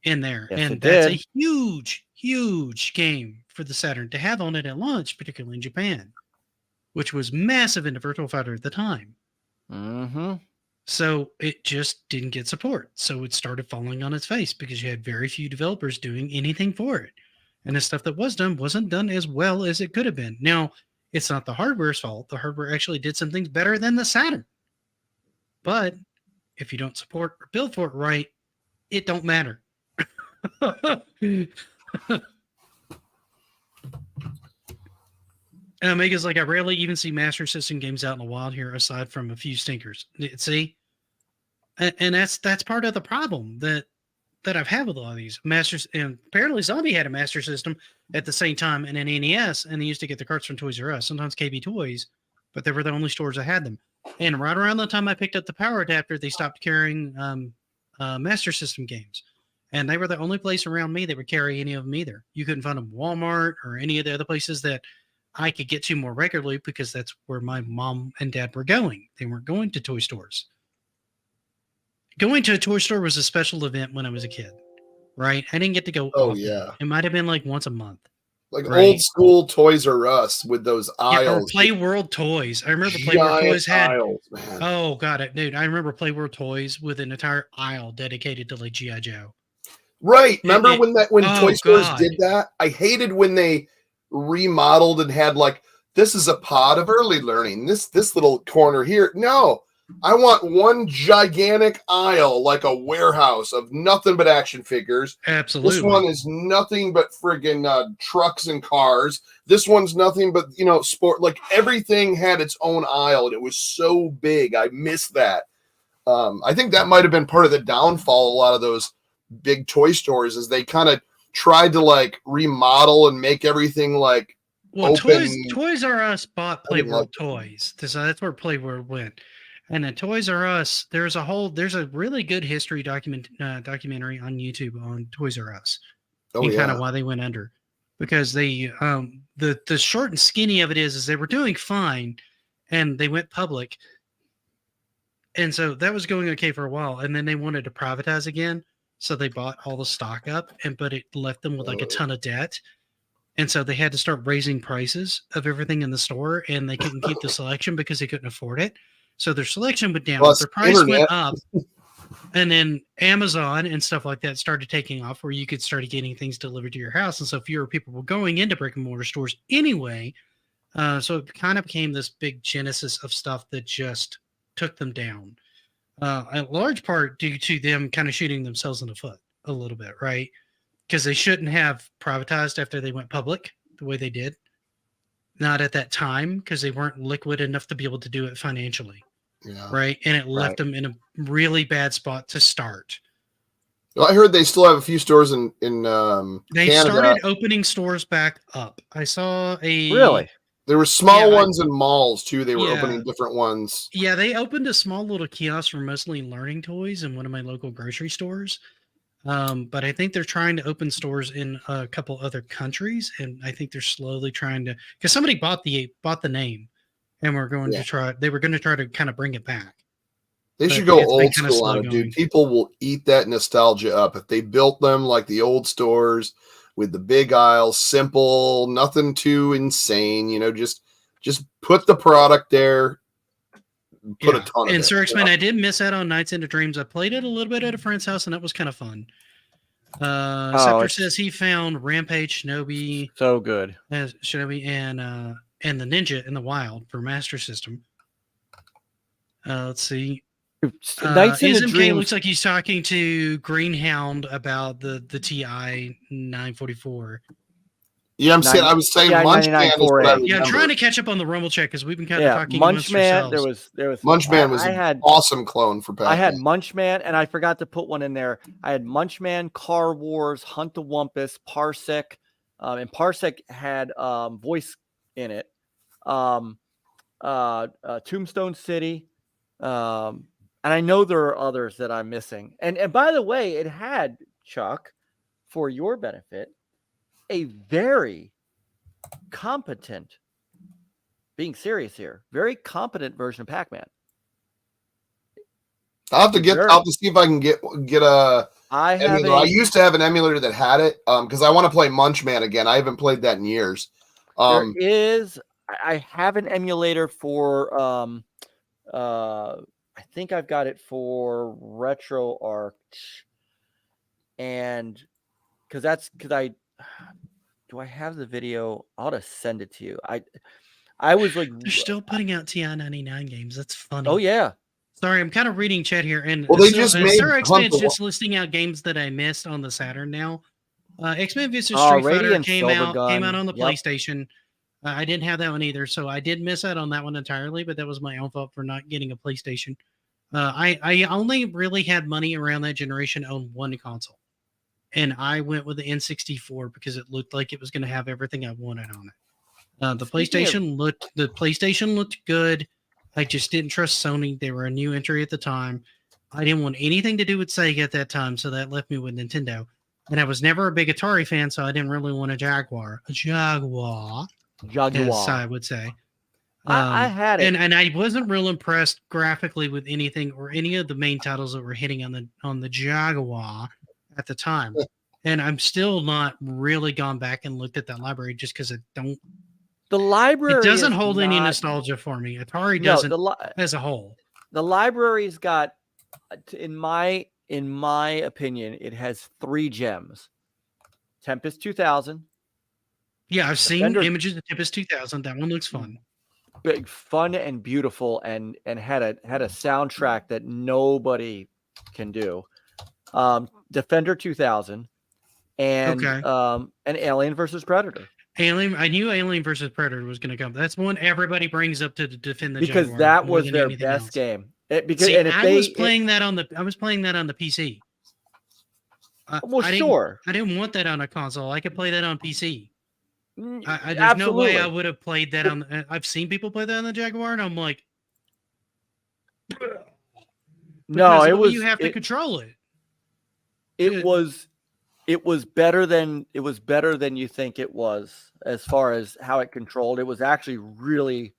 in there. Yes, and that's a huge, huge game for the Saturn to have on it at launch, particularly in Japan, which was massive into Virtual Fighter at the time. So it just didn't get support. So it started falling on its face because you had very few developers doing anything for it. And the stuff that was done wasn't done as well as it could have been. Now, it's not the hardware's fault. The hardware actually did some things better than the Saturn. But if you don't support or build for it right, it don't matter. And Omega's like, I rarely even see Master System games out in the wild here, aside from a few stinkers. See? And that's part of the problem that I've had with a lot of these masters. And apparently Zombie had a Master System at the same time and an NES, and they used to get the carts from Toys R Us, sometimes KB Toys, but they were the only stores that had them. And right around the time I picked up the power adapter, they stopped carrying Master System games. And they were the only place around me that would carry any of them either. You couldn't find them at Walmart or any of the other places that I could get to more regularly because that's where my mom and dad were going. They weren't going to toy stores. Going to a toy store was a special event when I was a kid, right? I didn't get to go. Oh, often. yeah. It might have been like once a month. Like old school Toys R Us with those aisles. Or Play World Toys. I remember Play World Toys had aisles, man. Oh, got it, dude. I remember Play World Toys with an entire aisle dedicated to like G.I. Joe. Right. Remember when Toy Stores God. did that? I hated when they remodeled and had like this is a pod of early learning. This little corner here. No, I want one gigantic aisle, like a warehouse of nothing but action figures. Absolutely. This one is nothing but friggin' trucks and cars. This one's nothing but, sport. Like everything had its own aisle, and it was so big. I missed that. I think that might have been part of the downfall of a lot of those big toy stores, is they kind of tried to like remodel and make everything like open. Toys R Us bought Playworld Toys. So that's where Playworld went. And at Toys R Us, there's a really good history documentary on YouTube on Toys R Us. And kind of why they went under. Because they the short and skinny of it is they were doing fine and they went public. And so that was going okay for a while. And then they wanted to privatize again. So they bought all the stock up, but it left them with like a ton of debt. And so they had to start raising prices of everything in the store, and they couldn't keep the selection because they couldn't afford it. So their selection went down, their price went up. And then Amazon and stuff like that started taking off, where you could start getting things delivered to your house. And so fewer people were going into brick and mortar stores anyway. So it kind of became this big genesis of stuff that just took them down. A large part due to them kind of shooting themselves in the foot a little bit, right? Because they shouldn't have privatized after they went public the way they did. Not at that time, because they weren't liquid enough to be able to do it financially. Yeah. Right. And it left them in a really bad spot to start. Well, I heard they still have a few stores in they Canada. Started opening stores back up. I saw Really? There were small ones in malls too. They were opening different ones. Yeah, they opened a small little kiosk for mostly learning toys in one of my local grocery stores. But I think they're trying to open stores in a couple other countries, and I think they're slowly trying to, because somebody bought the name, and we're going to try. They were going to try to kind of bring it back. They should go old school on it, dude. People will eat that nostalgia up if they built them like the old stores with the big aisles, simple, nothing too insane. Just put the product there. Put a ton of and Sir X-Men, I did miss out on Nights into Dreams. I played it a little bit at a friend's house, and that was kind of fun. Scepter says he found Rampage, Shinobi, so good, Shinobi, and the Ninja in the Wild for Master System. Let's see. Nights into Dreams looks like he's talking to Greenhound about the TI 944. Yeah, I was saying Munchman. I'm trying to catch up on the Rumble check because we've been kind of talking amongst ourselves. There was Munchman was an awesome clone for Pac-Man. I had Munchman, and I forgot to put one in there. I had Munchman, Car Wars, Hunt the Wumpus, Parsec, and Parsec had voice in it. Tombstone City, and I know there are others that I'm missing. And by the way, it had, Chuck, for your benefit, a very competent, being serious here, very competent version of Pac-Man. I'll have to see if I can get a. I used to have an emulator that had it because I want to play Munchman again. I haven't played that in years. I have an emulator for I think I've got it for RetroRoots, and because I do I have the video? I'll just send it to you. I was like, they're still putting out TI-99 games. That's funny. Oh yeah. Sorry, I'm kind of reading chat here, and they just made Sir X-Men's just listing out games that I missed on the Saturn now. X-Men vs. Street Fighter came out on the PlayStation. I didn't have that one either, so I did miss out on that one entirely, but that was my own fault for not getting a PlayStation. I only really had money around that generation on one console, and I went with the N64 because it looked like it was going to have everything I wanted on it. The PlayStation looked good. I just didn't trust Sony. They were a new entry at the time. I didn't want anything to do with Sega at that time, so that left me with Nintendo. And I was never a big Atari fan, so I didn't really want a Jaguar. As I would say. I had it, and I wasn't real impressed graphically with anything or any of the main titles that were hitting on the Jaguar at the time. And I'm still not really gone back and looked at that library just because it don't. The library it doesn't hold any nostalgia for me. Atari doesn't as a whole. The library's got, in my opinion, it has 3 gems: Tempest 2000, Yeah, I've seen Defender- images of Tempest 2000. That one looks fun. big, fun and beautiful, and had a soundtrack that nobody can do. Defender 2000 and Okay. Alien versus Predator, Alien. I knew Alien versus Predator was going to come. That's one everybody brings up to defend the because Jaguar that more was than their anything best else. game. Because See, and if I they was playing that on the PC. well, I sure, didn't want that on a console. I could play that on PC. There's absolutely. no way I would have played that on. I've seen people play that on the Jaguar, and I'm like, No, it was you have to control it. It was better than you think it was as far as how it controlled. It was actually really.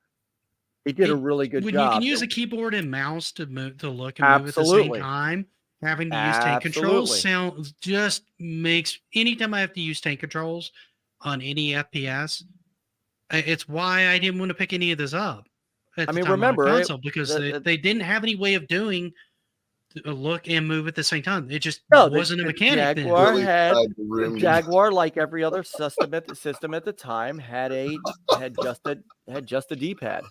It did a really good when job. you can use a keyboard and mouse to move, to look and move at the Absolutely. same time. Having to use tank controls Absolutely. just makes anytime I have to use tank controls on any FPS, it's why I didn't want to pick any of this up at the time remember, on console because they didn't have any way of doing a look and move at the same time. It just wasn't a mechanic. Jaguar then. had the room Jaguar, like every other system at the time, had just a D-pad.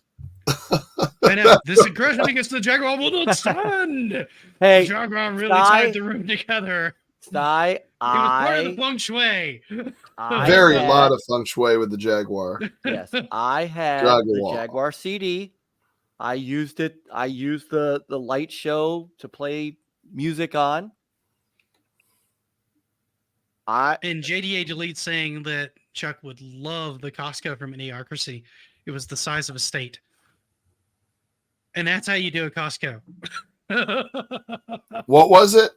I know this aggression against the Jaguar will not stand. Hey, the Jaguar really tied the room together. Sty, It was part of the feng shui. Lot of feng shui with the Jaguar. Yes, I had the Jaguar CD. I used it. I used the light show to play music on. And JDA Delete saying that Chuck would love the Costco from Idiocracy. It was the size of a state. And that's how you do a Costco. What was it?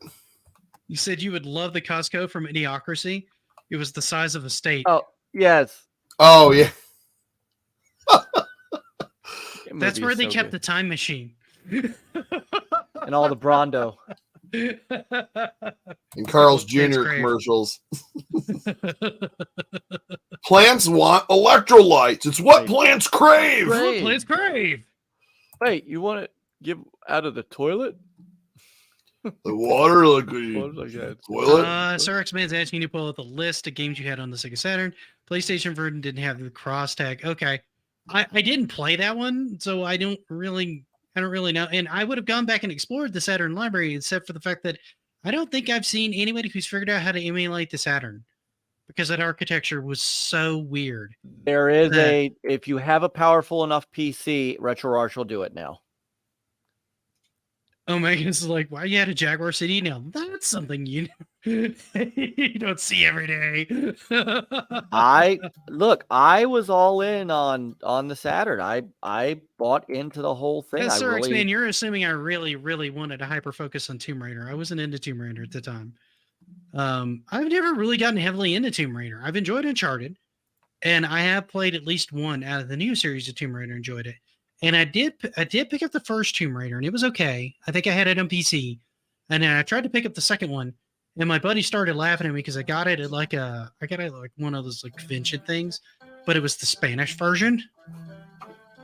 You said you would love the Costco from Idiocracy. It was the size of a state. Oh, yes. Oh, yeah. That's where they kept the time machine. And all the Brondo. And Carl's Jr. commercials. Plants want electrolytes. It's what plants crave. What plants crave. Wait, you want to give out of the toilet? The water toilet. Sir X-Man's asking you to pull out the list of games you had on the Sega Saturn. PlayStation version didn't have the cross tag. Okay. I didn't play that one, so I don't really know. And I would have gone back and explored the Saturn library, except for the fact that I don't think I've seen anybody who's figured out how to emulate the Saturn because that architecture was so weird. There is if you have a powerful enough PC, RetroRoots will do it now. Oh my goodness, like, why you had a Jaguar CD now? That's something you don't see every day. I was all in on the Saturn. I bought into the whole thing. Yes, sir, X-Man, you're assuming I really, really wanted to hyper focus on Tomb Raider. I wasn't into Tomb Raider at the time. I've never really gotten heavily into Tomb Raider. I've enjoyed Uncharted, and I have played at least one out of the new series of Tomb Raider. Enjoyed it. And I did pick up the first Tomb Raider, and it was okay. I think I had it on PC. And then I tried to pick up the second one, and my buddy started laughing at me because I got it at like one of those like convention things, but it was the Spanish version.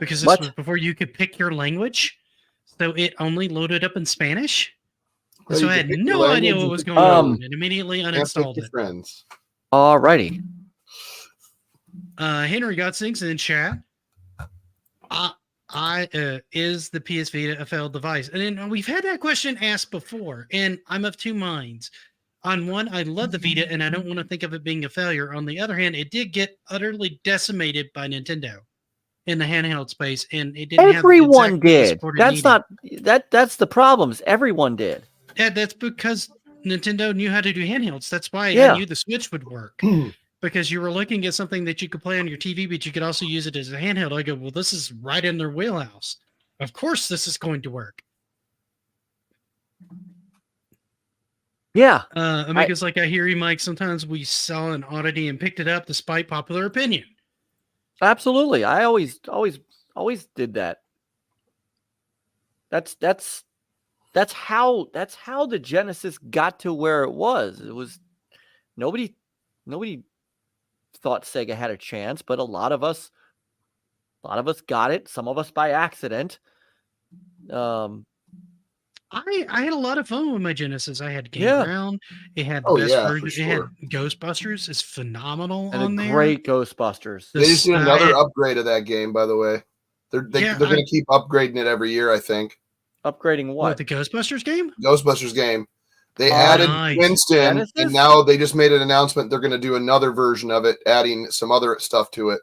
Because this was before you could pick your language. So it only loaded up in Spanish. So I had no idea what was going on and immediately uninstalled it. Friends. Alrighty. Henry got sinks in chat. Is the PS Vita a failed device? And then we've had that question asked before, and I'm of two minds. On one, I love the Vita, and I don't want to think of it being a failure. On the other hand, it did get utterly decimated by Nintendo in the handheld space, and it didn't. Everyone did. That's the problems. Everyone did. Yeah, that's because Nintendo knew how to do handhelds. That's why I knew the Switch would work. Because you were looking at something that you could play on your TV, but you could also use it as a handheld. I go, well, this is right in their wheelhouse. Of course, this is going to work. Yeah. Because like I hear you, Mike, sometimes we saw an oddity and picked it up despite popular opinion. Absolutely. I always did that. That's how the Genesis got to where it was. It was nobody thought Sega had a chance, but a lot of us got it. Some of us by accident. I had a lot of fun with my Genesis. I had Game Yeah. Ground. It had the Oh, best yeah, version. for It had sure. Ghostbusters. It's phenomenal And a on there. great Ghostbusters. The They just did s- another it- upgrade of that game, by the way. They're yeah, going to keep upgrading it every year, I think. Upgrading what what? the Ghostbusters game? Ghostbusters game. They Oh, added nice. Winston, Genesis? and now they just made an announcement they're going to do another version of it, adding some other stuff to it.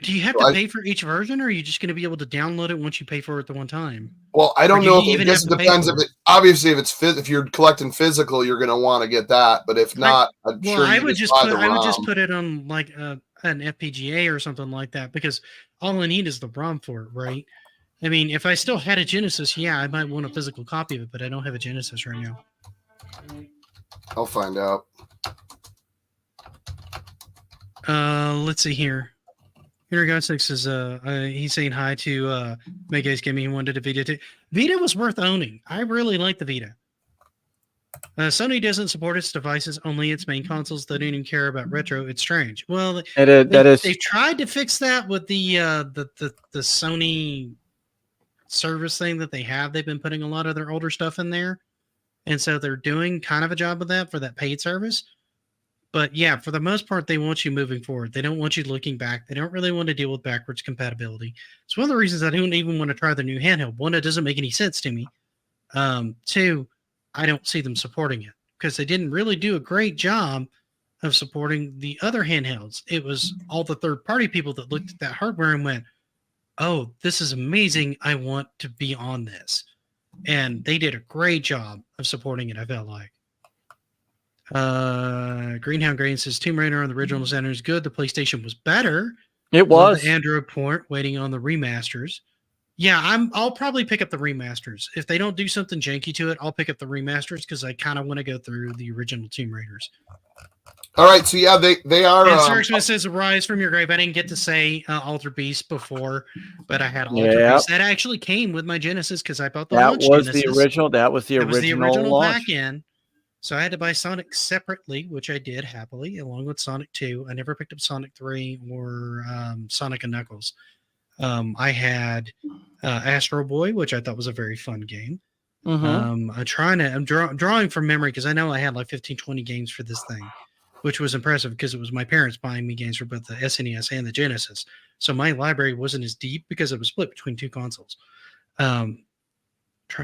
Do you have So to pay for each version, or are you just going to be able to download it once you pay for it the one time? Well, I Or don't do know. you I even guess have it to pay depends. for If obviously, if you're collecting physical, you're going to want to get that. But if not, I'm Well, sure I you would just just buy put the I would just ROM. put it on like an FPGA or something like that, because all I need is the ROM for it, right? I mean, if I still had a Genesis, yeah, I might want a physical copy of it, but I don't have a Genesis right now. I'll find out. Let's see here. Henry God 6 is he's saying hi to Mega Ace Gaming. He wanted a Vita too. Vita was worth owning. I really like the Vita. Sony doesn't support its devices, only its main consoles. They don't even care about retro. It's strange. Well, they've tried to fix that with the Sony service thing that they have. They've been putting a lot of their older stuff in there, and so they're doing kind of a job of that for that paid service. But yeah, for the most part, they want you moving forward. They don't want you looking back. They don't really want to deal with backwards compatibility. It's one of the reasons I don't even want to try the new handheld. One, it doesn't make any sense to me. Two, I don't see them supporting it because they didn't really do a great job of supporting the other handhelds. It was all the third-party people that looked at that hardware and went, "Oh, this is amazing. I want to be on this." And they did a great job of supporting it, I felt like. Greenhound Grain says Tomb Raider on the original center is good. The PlayStation was better. It was. The Android port, waiting on the remasters. Yeah, I'll probably pick up the remasters. If they don't do something janky to it, I'll pick up the remasters because I kind of want to go through the original Tomb Raiders. All right, so yeah, they are. And Sir Smith says, "Rise from your grave." I didn't get to say Alter Beast before, but I had Alter Beast. That actually came with my Genesis because I bought the launch Genesis. The original. That was the original launch. Pack-in. So I had to buy Sonic separately, which I did happily, along with Sonic 2. I never picked up Sonic 3 or Sonic and Knuckles. I had Astro Boy, which I thought was a very fun game. Mm-hmm. I'm drawing from memory because I know I had like 15, 20 games for this thing, which was impressive because it was my parents buying me games for both the SNES and the Genesis. So my library wasn't as deep because it was split between two consoles. Trying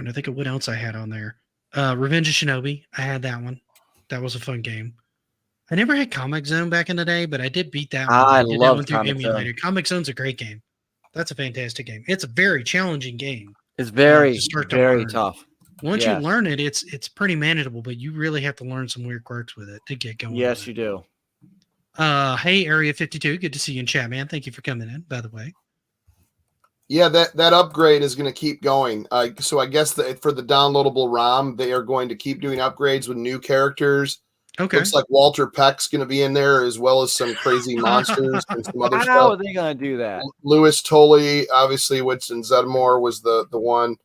to think of what else I had on there. Revenge of Shinobi. I had that one. That was a fun game. I never had Comic Zone back in the day, but I did beat that one. I love Comic Zone. Comic Zone's a great game. That's a fantastic game. It's a very challenging game. It's very tough. Once you learn it, it's pretty manageable, but you really have to learn some weird quirks with it to get going. Yes, you do. Hey, Area 52. Good to see you in chat, man. Thank you for coming in, by the way. Yeah, that upgrade is going to keep going. So I guess that for the downloadable ROM, they are going to keep doing upgrades with new characters. Okay. Looks like Walter Peck's going to be in there as well as some crazy monsters and some other stuff. How are they going to do that? Louis Tully, obviously, Winston Zeddemore was the one.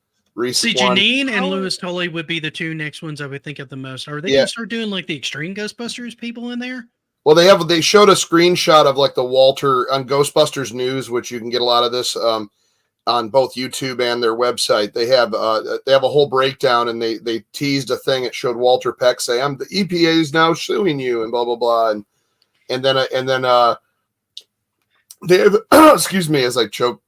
See, Janine and Louis Tully would be the two next ones I would think of the most. Are they going to start doing like the Extreme Ghostbusters people in there? Well, they showed a screenshot of like the Walter on Ghostbusters News, which you can get a lot of this on both YouTube and their website. They have a whole breakdown, and they teased a thing. It showed Walter Peck say, "I'm the EPA is now suing you," and blah blah blah, and then they have excuse me as I choke.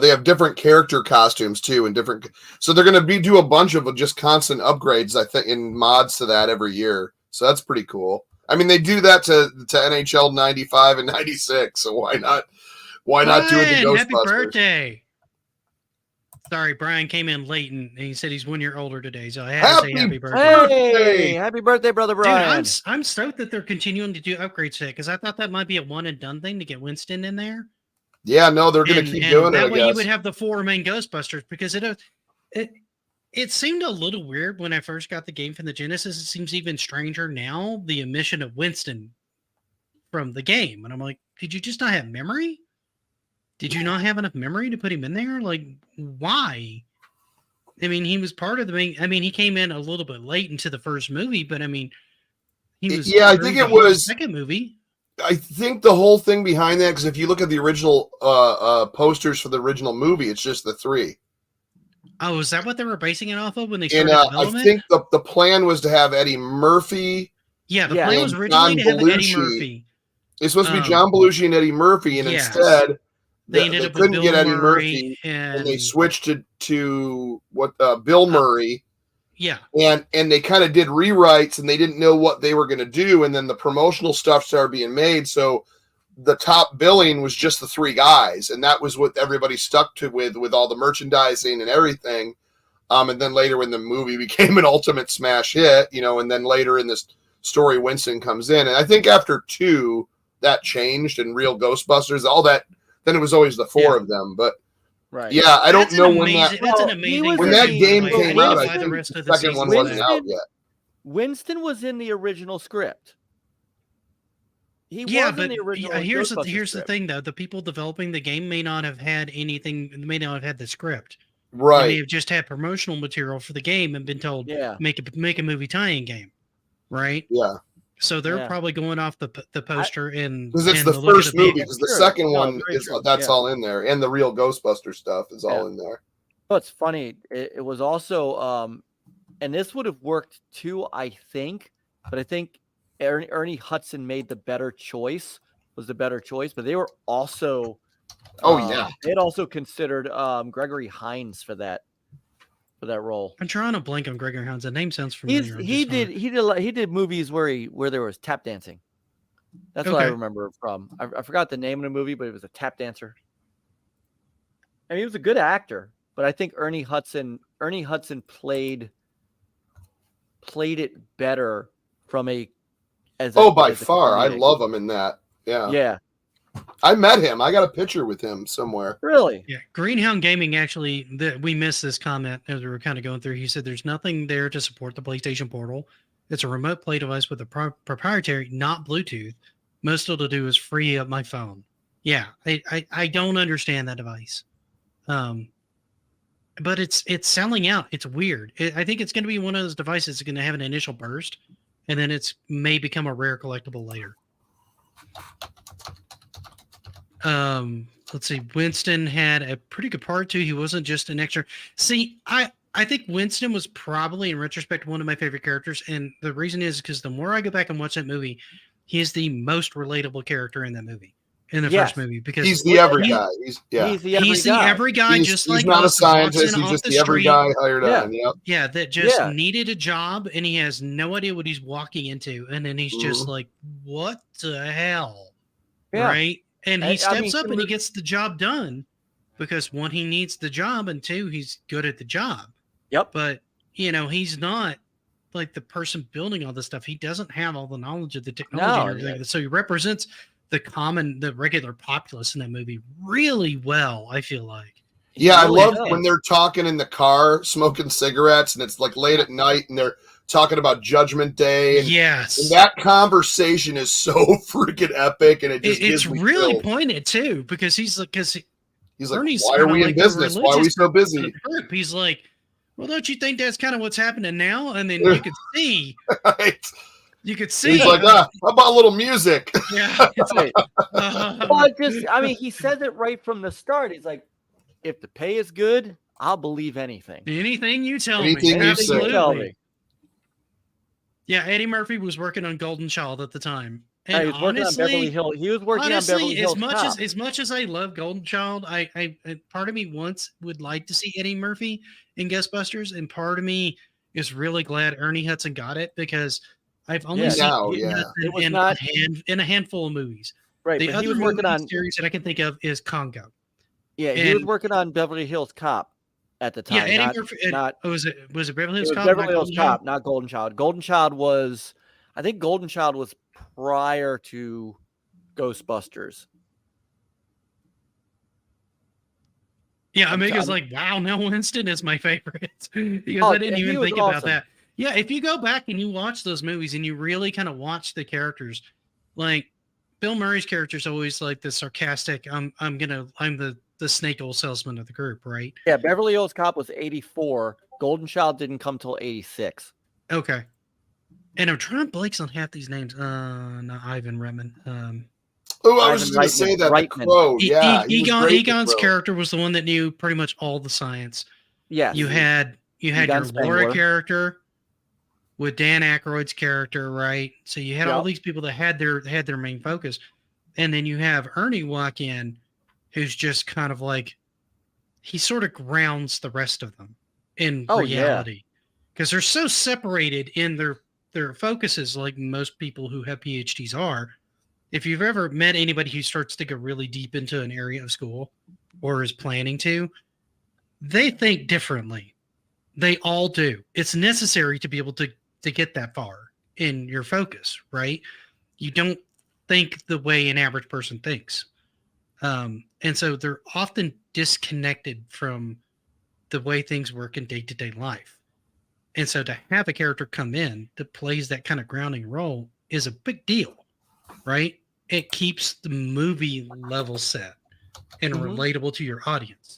They have different character costumes too, and different. So they're going to do a bunch of just constant upgrades, I think, in mods to that every year. So that's pretty cool. I mean, they do that to NHL 95 and 96. So why not do it to Ghostbusters? Happy birthday! Sorry, Brian came in late and he said he's 1 year older today, so I had to say happy birthday. Hey, happy birthday, brother Brian! Dude, I'm stoked that they're continuing to do upgrades today because I thought that might be a one and done thing to get Winston in there. Yeah, no, they're going to keep doing it. That way, you would have the four main Ghostbusters because it seemed a little weird when I first got the game from the Genesis. It seems even stranger now, the omission of Winston from the game, and I'm like, did you just not have memory? Did you not have enough memory to put him in there? Like, why? I mean, he was part of the main. I mean, he came in a little bit late into the first movie, but I mean, he was. Yeah, I think it was the second movie. I think the whole thing behind that, because if you look at the original posters for the original movie, it's just the three. Oh, is that what they were basing it off of when they And started I development? think the plan was to have Eddie Murphy. Yeah, the Yeah. plan was And originally to John have Eddie Belushi. Murphy. It's supposed to be John Belushi and Eddie Murphy, and Yes. instead They ended they up with couldn't Bill get Eddie Murray Murphy, and they and switched it to Bill Murray. yeah. And they kind of did rewrites, and they didn't know what they were going to do, and then the promotional stuff started being made, so the top billing was just the three guys, and that was what everybody stuck to with all the merchandising and everything. And then later when the movie became an ultimate smash hit, and then later in this story, Winston comes in, and I think after 2 that changed, and Real Ghostbusters, all that, then it was always the 4 of them, but Right. yeah, I don't That's know an when amazing, that that's an Well, he amazing was when in that the- game by the way. came I out. don't I know why the think rest the of the second one seasons wasn't of that. out yet. Winston was in the original script. He Yeah, was in but the original. here's the Ghostbusters the script. thing though: the people developing the game may not have had anything. May not have had the script. They may Right. have just had promotional material for the game and been told Yeah. make a movie tie-in game, right? Yeah. So they're Yeah. probably going off the poster and Because it's and the the look of first the movie. vehicle. Because the True. second No, one very is true. that's Yeah. all in there, and the Real Ghostbuster stuff is all Yeah. in there. What's funny, it was also, and this would have worked too, I think, but I think Ernie Hudson made the better choice. Was the better choice, but they were also, Oh yeah. they had also considered Gregory Hines for that role. I'm trying to blank on Gregory Hines. The name sounds familiar. He did movies where there was tap dancing. That's what I Okay. remember from. I forgot the name of the movie, but it was a tap dancer. I mean, he was a good actor, but I think Ernie Hudson played it better from a By as a far, I comedic. love him in that. Yeah. Yeah, I met him. I got a picture with him somewhere. really. Yeah, Greenhound Gaming actually. We missed this comment as we were kind of going through. He said, "There's nothing there to support the PlayStation Portal. It's a remote play device with a proprietary, not Bluetooth. Most it'll do is free up my phone." Yeah, I don't understand that device. But it's selling out. It's weird. I think it's going to be one of those devices that's going to have an initial burst, and then it's may become a rare collectible later. Let's see. Winston had a pretty good part too. He wasn't just an extra. See, I think Winston was probably, in retrospect, one of my favorite characters, and the reason is because the more I go back and watch that movie, he is the most relatable character in that movie, in the Yes. first movie, because He's the every he- guy. He's He's every guy, He's, just he's like not a us, that walks scientist. in He's off just the the every street. guy hired Yeah. on. Yep. Yeah, that just Yeah. needed a job, and he has no idea what he's walking into, and then he's just like, "What the hell?" Yeah. Right? And he I steps mean, up and he gets the job done, because one, he needs the job, and two, he's good at the job. Yep. But he's not like the person building all this stuff. He doesn't have all the knowledge of the technology and everything. So he represents the regular populace in that movie really well, I feel like. Yeah, really I love does. when they're talking in the car, smoking cigarettes, and it's like late at night, and they're talking about Judgment Day. And, Yes. and that conversation is so freaking epic, and it just It's gives me really chills. pointed too, because he's like, He's like, Ernie's why are kinda we in like a business? Why are we religious so busy? group. He's like, well, don't you think that's kind of what's happening now? And then you could see, Right? see. He's like, how about a little music? Yeah. It's like, Well, he says it right from the start. He's like, if the pay is good, I'll believe anything. anything you tell Anything me. you Absolutely. say. Tell me. Yeah, Eddie Murphy was working on Golden Child at the time. Yeah, And he was working on Beverly Hills. He was working on Beverly Hills Cop. as much as I love Golden Child, I part of me would like to see Eddie Murphy in Ghostbusters, and part of me is really glad Ernie Hudson got it, because I've only seen Now, Ernie yeah. Hudson It was in not- in a handful of movies. Right, The but other he was working movie on series that I can think of is Congo. he was and- working on Beverly Hills Cop at the time. Yeah, Eddie not, Murphy. not Was it Beverly it Hills was Cop? Beverly not Hills Golden Child? Cop, not Golden Child. Golden Child was, I think Golden Child was prior to Ghostbusters. Yeah, I'm Amiga's trying- like, wow, Mel Winston is my favorite. Because Oh, I didn't yeah, he even was think about awesome. that. Yeah, if you go back and you watch those movies and you really kind of watch the characters, like Bill Murray's character is always like the sarcastic, I'm the snake oil salesman of the group, right? Yeah, Beverly Hills Cop was 84. Golden Child didn't come till 86. Okay. And I'm trying to blank on half these names. Not Ivan Reitman. Oh, I Ivan was just going to say that. Reitman. The Crow. Yeah. he was great in The Egon's Crow. character was the one that knew pretty much all the science. Yes. You had your Guns Laura Spangler. character with Dan Aykroyd's character, right? So you had all Yep. these people that had their main focus, and then you have Ernie walk in, who's just kind of like he sort of grounds the rest of them in Oh, reality because they're so separated in their focuses, like most people who have PhDs are. If you've ever met anybody who starts to go really deep into an area of school or is planning to, they think differently. They all do. It's necessary to be able to get that far in your focus, right? You don't think the way an average person thinks. And so they're often disconnected from the way things work in day-to-day life. And so to have a character come in that plays that kind of grounding role is a big deal, right? It keeps the movie level set and relatable to your audience.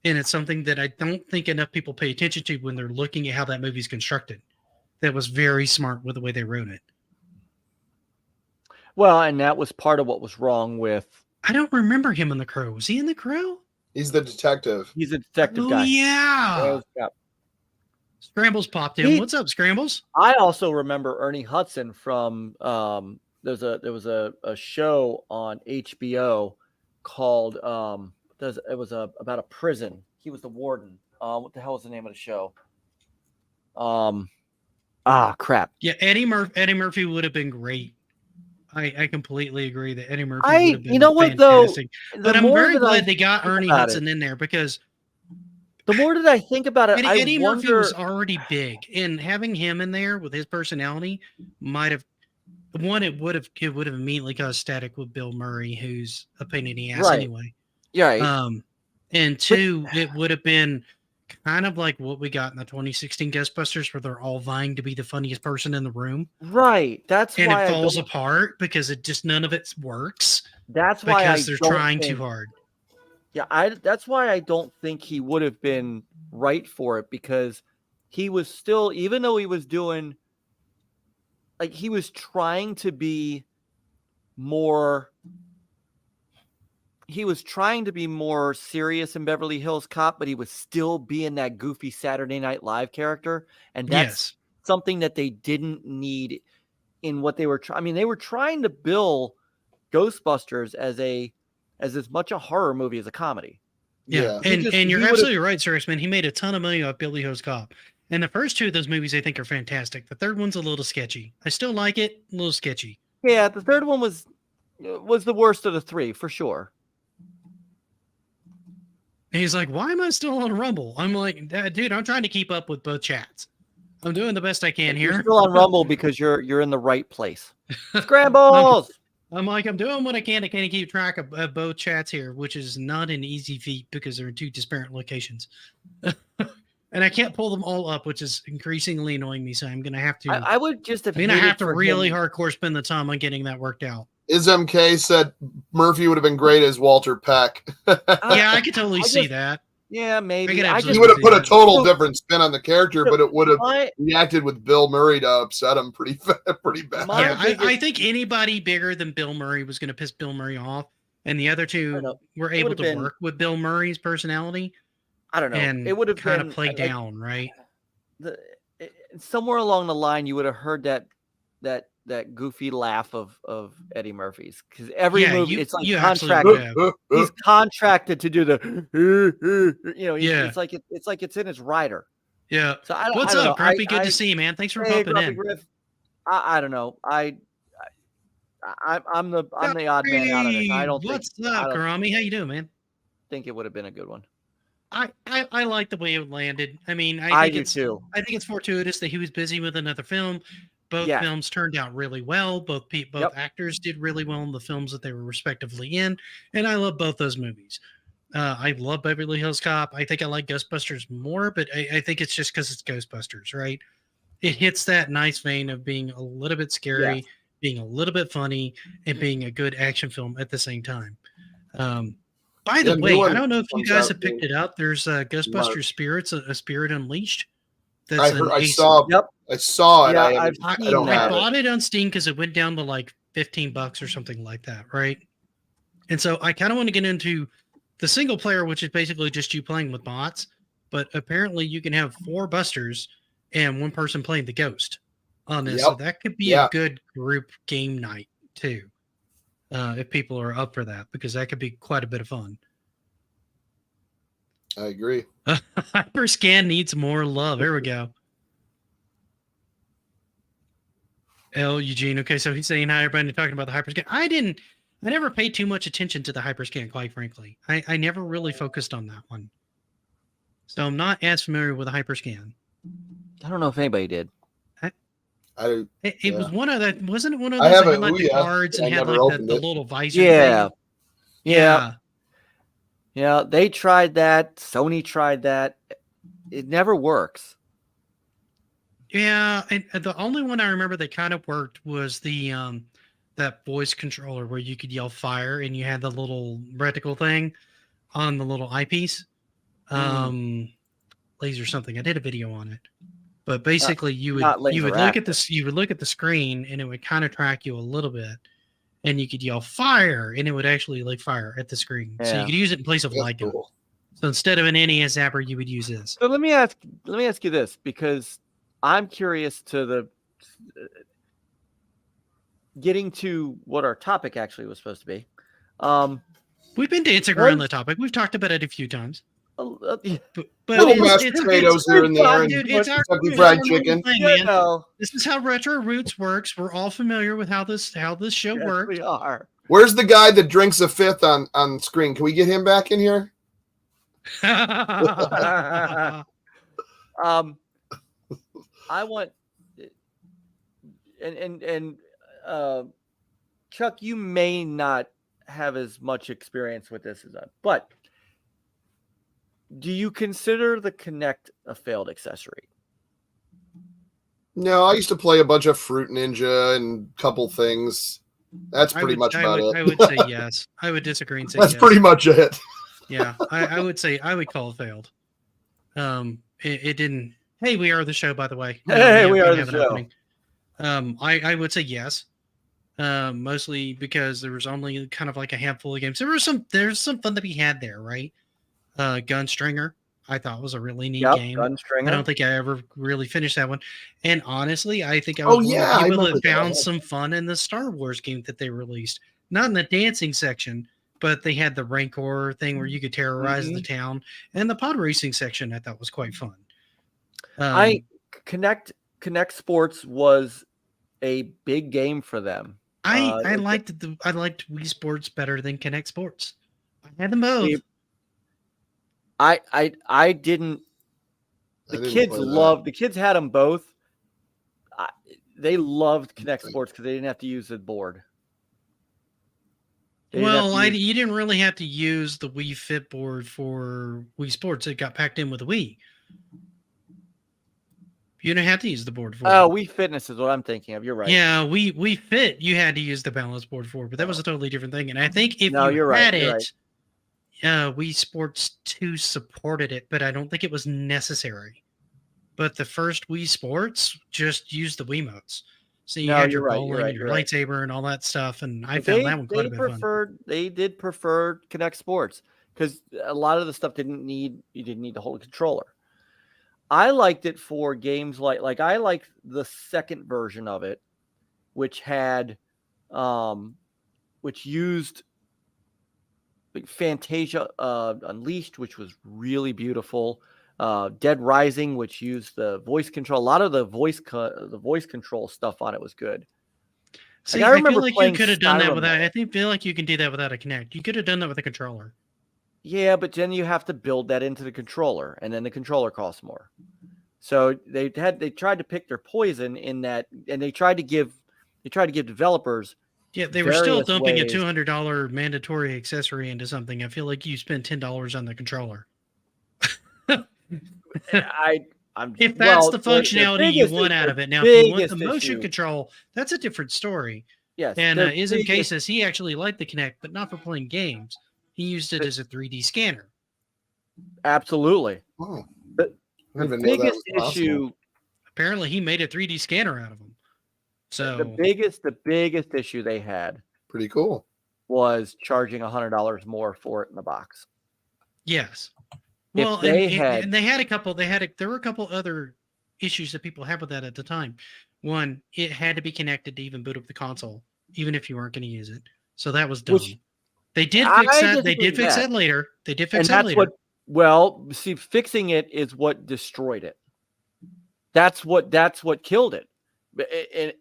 And it's something that I don't think enough people pay attention to when they're looking at how that movie's constructed. That was very smart with the way they wrote it. Well, and that was part of what was wrong with. I don't remember him in The Crow. Was he in The Crow? He's the detective. He's a detective Oh, guy. yeah. Yeah. Scrambles popped in. What's up, Scrambles? I also remember Ernie Hudson from there was a show on HBO called it was about a prison. He was the warden. What the hell was the name of the show? Crap. Yeah, Eddie Murphy would have been great. I completely agree that Eddie Murphy would have been you know what fantastic. though, but I'm very glad they got Ernie Hudson in there because the more that I think about it, Eddie Murphy was already big, and having him in there with his personality might have it would have immediately caused static with Bill Murray, who's a pain in the ass anyway. Yeah. Right. And two, it would have been kind of like what we got in the 2016 Ghostbusters, where they're all vying to be the funniest person in the room. Right. That's and why it falls apart because it just none of it works. That's why because they're trying too hard. Yeah, that's why I don't think he would have been right for it, because he was still, even though he was doing, like, he was trying to be more. He was trying to be more serious in Beverly Hills Cop, but he was still being that goofy Saturday Night Live character, and that's something that they didn't need in what they were trying. I mean, they were trying to bill Ghostbusters as much a horror movie as a comedy. Yeah. And you're absolutely right, Serviceman. He made a ton of money off Billy Ho's Cop. And the first two of those movies I think are fantastic. The third one's a little sketchy. I still like it, a little sketchy. Yeah, the third one was the worst of the three, for sure. And he's like, why am I still on Rumble? I'm like, dude, I'm trying to keep up with both chats. I'm doing the best I can here. You're still on Rumble because you're in the right place. Scrambles! I'm like, I'm doing what I can to kind of keep track of both chats here, which is not an easy feat because they're in two disparate locations. And I can't pull them all up, which is increasingly annoying me. So I'm going to have to. I would just have. I mean, I have to really hardcore spend the time on getting that worked out. MK said Murphy would have been great as Walter Peck. Yeah, I could totally see that. Yeah, maybe. He would have put a total different spin on the character, but it would have reacted with Bill Murray to upset him pretty bad. Yeah, I think anybody bigger than Bill Murray was going to piss Bill Murray off, and the other two were able to work with Bill Murray's personality. I don't know. And it would have kind of played down, right? Somewhere along the line, you would have heard that goofy laugh of Eddie Murphy's, because every movie it's like contracted. He's contracted to do the it's like it's in his rider. Yeah. So what's up, Grumpy? Good to see you, man. Thanks for popping in. Griff, I don't know. I'm the odd man out of this. I don't. What's up, Karami? How you doing, man? Think it would have been a good one. I like the way it landed. I mean, I do too. I think it's fortuitous that he was busy with another film. Both films turned out really well. Both actors did really well in the films that they were respectively in, and I love both those movies. I love Beverly Hills Cop. I think I like Ghostbusters more, but I think it's just because it's Ghostbusters, right? It hits that nice vein of being a little bit scary, being a little bit funny, and being a good action film at the same time. By the way, I don't know if you guys have picked it up. There's Ghostbusters Spirits, a Spirit Unleashed. I saw it. Yeah, I bought it on Steam because it went down to like $15 or something like that, right? And so I kind of want to get into the single player, which is basically just you playing with bots. but apparently you can have 4 busters and 1 person playing the ghost on this. Yep. So that could be Yeah. a good group game night too, if people are up for that, because that could be quite a bit of fun. I agree. Hyperscan needs more love. There we go. L Eugene. Okay, so he's saying hi, everybody, talking about the hyperscan. I never paid too much attention to the hyperscan, quite frankly. I never really focused on that one. So I'm not as familiar with the hyperscan. I don't know if anybody did. It was one of that, wasn't it one of I those that have had a like the Ouya, cards but and I had never like opened the it. little visor Yeah. thing? Yeah. Yeah. They tried that. Sony tried that. It never works. Yeah, and the only one I remember that kind of worked was the that voice controller where you could yell fire and you had the little reticle thing on the little eyepiece. Laser something. I did a video on it. But basically you would look at this, you would look at the screen and it would kind of track you a little bit, and you could yell fire and it would actually like fire at the screen. Yeah. So you could use it in place of That's light gun. cool. So instead of an NES zapper, you would use this. So let me ask you this, because I'm curious to the getting to what our topic actually was supposed to be. We've been dancing around the topic. We've talked about it a few times. But Little mashed potatoes here and there, and dude, it's our Kentucky Fried Chicken. thing, man. This is how RetroRoots works. We're all familiar with how this show works. We are. Where's the guy that drinks a fifth on screen? Can we get him back in here? I want and Chuck, you may not have as much experience with this as I, but do you consider the Kinect a failed accessory? No, I used to play a bunch of Fruit Ninja and a couple things. That's pretty much about it. I would say yes. I would disagree and say That's yes. pretty much it. Yeah, I would say I would call it failed. It didn't. Hey, we are the show, by the way. Hey, we are the show. I would say yes. Mostly because there was only kind of like a handful of games. There's some fun to be had there, right? Gunstringer, I thought was a really neat game. Gunstringer. I don't think I ever really finished that one. And honestly, I think I was one of the people that found some fun in the Star Wars game that they released. Not in the dancing section, but they had the Rancor thing where you could terrorize the town, and the pod racing section I thought was quite fun. Kinect Sports was a big game for them. I liked Wii Sports better than Kinect Sports. I had them both. I didn't. The kids had them both. They loved Kinect Sports because they didn't have to use the board. You didn't really have to use the Wii Fit board for Wii Sports. It got packed in with the Wii. You didn't have to use the board for. Oh, Wii Fitness is what I'm thinking of. You're right. Yeah, Wii Fit, you had to use the balance board for, but that was a totally different thing. And I think if you had it, Wii Sports 2 supported it, but I don't think it was necessary. But the first Wii Sports just used the Wiimotes. So you had your bowling, your lightsaber, and all that stuff. And I found that one quite a bit fun. They did prefer Kinect Sports because a lot of the stuff you didn't need to hold a controller. I liked it for games like I liked the second version of it, which had, which used Fantasia Unleashed, which was really beautiful. Dead Rising, which used the voice control. A lot of the voice control stuff on it was good. See, I feel like you could have done that without. I feel like you can do that without a Kinect. You could have done that with a controller. Yeah, but then you have to build that into the controller, and then the controller costs more. So they tried to pick their poison in that, and they tried to give developers. Yeah, they were still dumping a $200 mandatory accessory into something. I feel like you spent $10 on the controller. If that's the functionality you want out of it. Now, if you want the motion control, that's a different story. Yes. And Ism K says he actually liked the Kinect, but not for playing games. He used it as a 3D scanner. Absolutely. Oh. The biggest issue. Apparently, he made a 3D scanner out of them. So the biggest issue they had, pretty cool, was charging $100 more for it in the box. Yes. Well, If they and they had a couple. There were a couple other issues that people had with that at the time. One, it had to be connected to even boot up the console, even if you weren't going to use it. So that was dumb. Which They did fix I that. They disagree did with fix that. that later. They did fix And that that's later. what, well, see, fixing it is what destroyed it. That's what killed it. It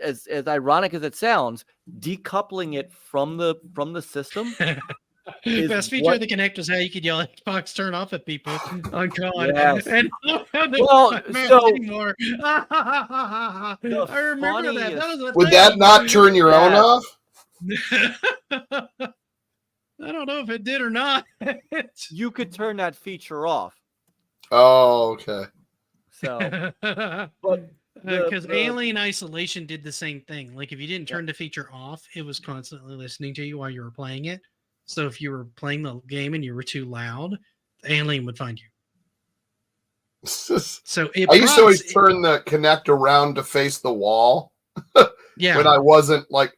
as ironic as it sounds, decoupling it from the system is Best feature what, of the Kinect was how you could yell Xbox turn off at people on COD. yes. And Well, so anymore. I remember that. That was a Would thing. that not turn your own Yes. off? I don't know if it did or not. you could turn that feature off. Oh, okay. So, but because the- Alien Isolation did the same thing. Like if you didn't turn the feature off, it was constantly listening to you while you were playing it. So if you were playing the game and you were too loud, the alien would find you. So I used to always turn the Kinect around to face the wall. Yeah. When I wasn't playing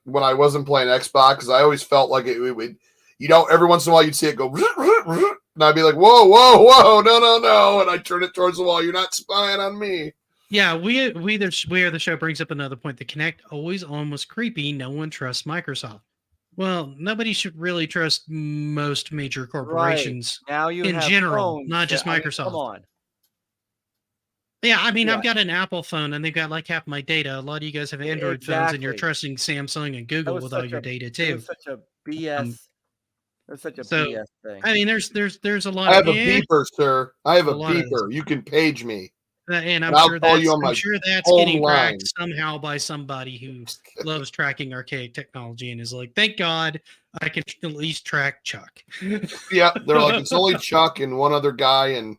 Xbox, because I always felt like it would, every once in a while you'd see it go, and I'd be like, whoa, whoa, whoa, no, and I'd turn it towards the wall. You're not spying on me. Yeah, we are the show brings up another point. The Kinect always almost creepy. No one trusts Microsoft. Well, nobody should really trust most major corporations now you in have general, phones not just that- I mean, Microsoft. come on. Yeah, I mean, Yeah. I've got an Apple phone and they've got like half my data. A lot of you guys have Android phones and you're Exactly. trusting Samsung and That Google was with all such your a- data It too. was such a BS. It was such a so, BS thing. I mean, there's a lot I have of a beeper, sir. I have a a lot of beeper. You can page me. and I'm I'll sure call you that's on my getting home line. cracked somehow by somebody who loves tracking archaic technology and is like, thank God I can at least track Chuck. Yeah, they're like, it's only Chuck and one other guy in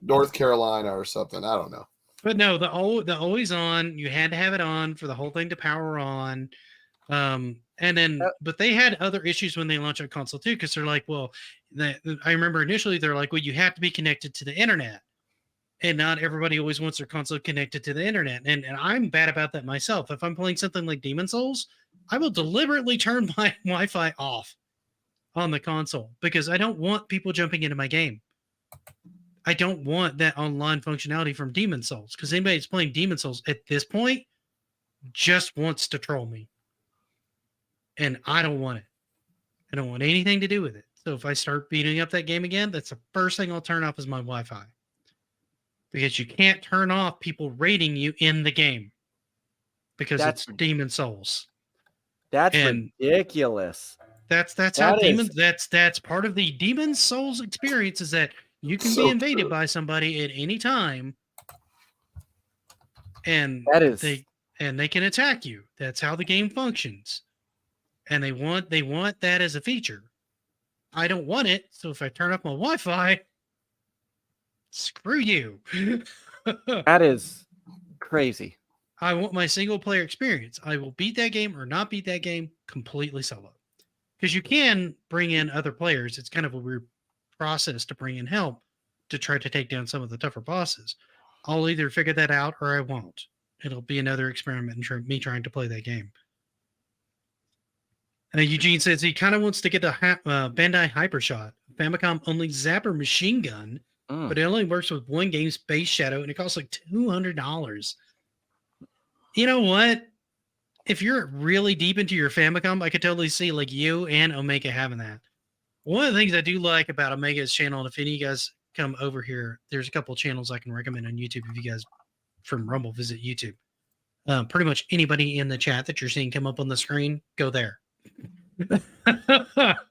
North Carolina or something. I don't know. But no, the always on, you had to have it on for the whole thing to power on. And then, but they had other issues when they launched a console too, because they're like, well, I remember initially they're like, well, you have to be connected to the internet, and not everybody always wants their console connected to the internet. And I'm bad about that myself. If I'm playing something like Demon Souls, I will deliberately turn my Wi-Fi off on the console because I don't want people jumping into my game. I don't want that online functionality from Demon Souls because anybody that's playing Demon Souls at this point just wants to troll me. And I don't want it. I don't want anything to do with it. So if I start beating up that game again, that's the first thing I'll turn off is my Wi-Fi. Because you can't turn off people rating you in the game. Because it's Demon Souls. That's ridiculous. That's how that's part of the Demon Souls experience is that you can be invaded by somebody at any time. And they can attack you. That's how the game functions. And they want that as a feature. I don't want it, so if I turn off my Wi-Fi, screw you. That is crazy. I want my single player experience. I will beat that game or not beat that game completely solo. Because you can bring in other players. It's kind of a weird process to bring in help to try to take down some of the tougher bosses. I'll either figure that out or I won't. It'll be another experiment in me trying to play that game. Eugene says he kind of wants to get a Bandai Hypershot, Famicom only zapper machine gun, but it only works with one game, Space Shadow, and it costs like $200. You know what? If you're really deep into your Famicom, I could totally see like you and Omega having that. One of the things I do like about Omega's channel, and if any of you guys come over here, there's a couple of channels I can recommend on YouTube if you guys from Rumble visit YouTube. Pretty much anybody in the chat that you're seeing come up on the screen, go there.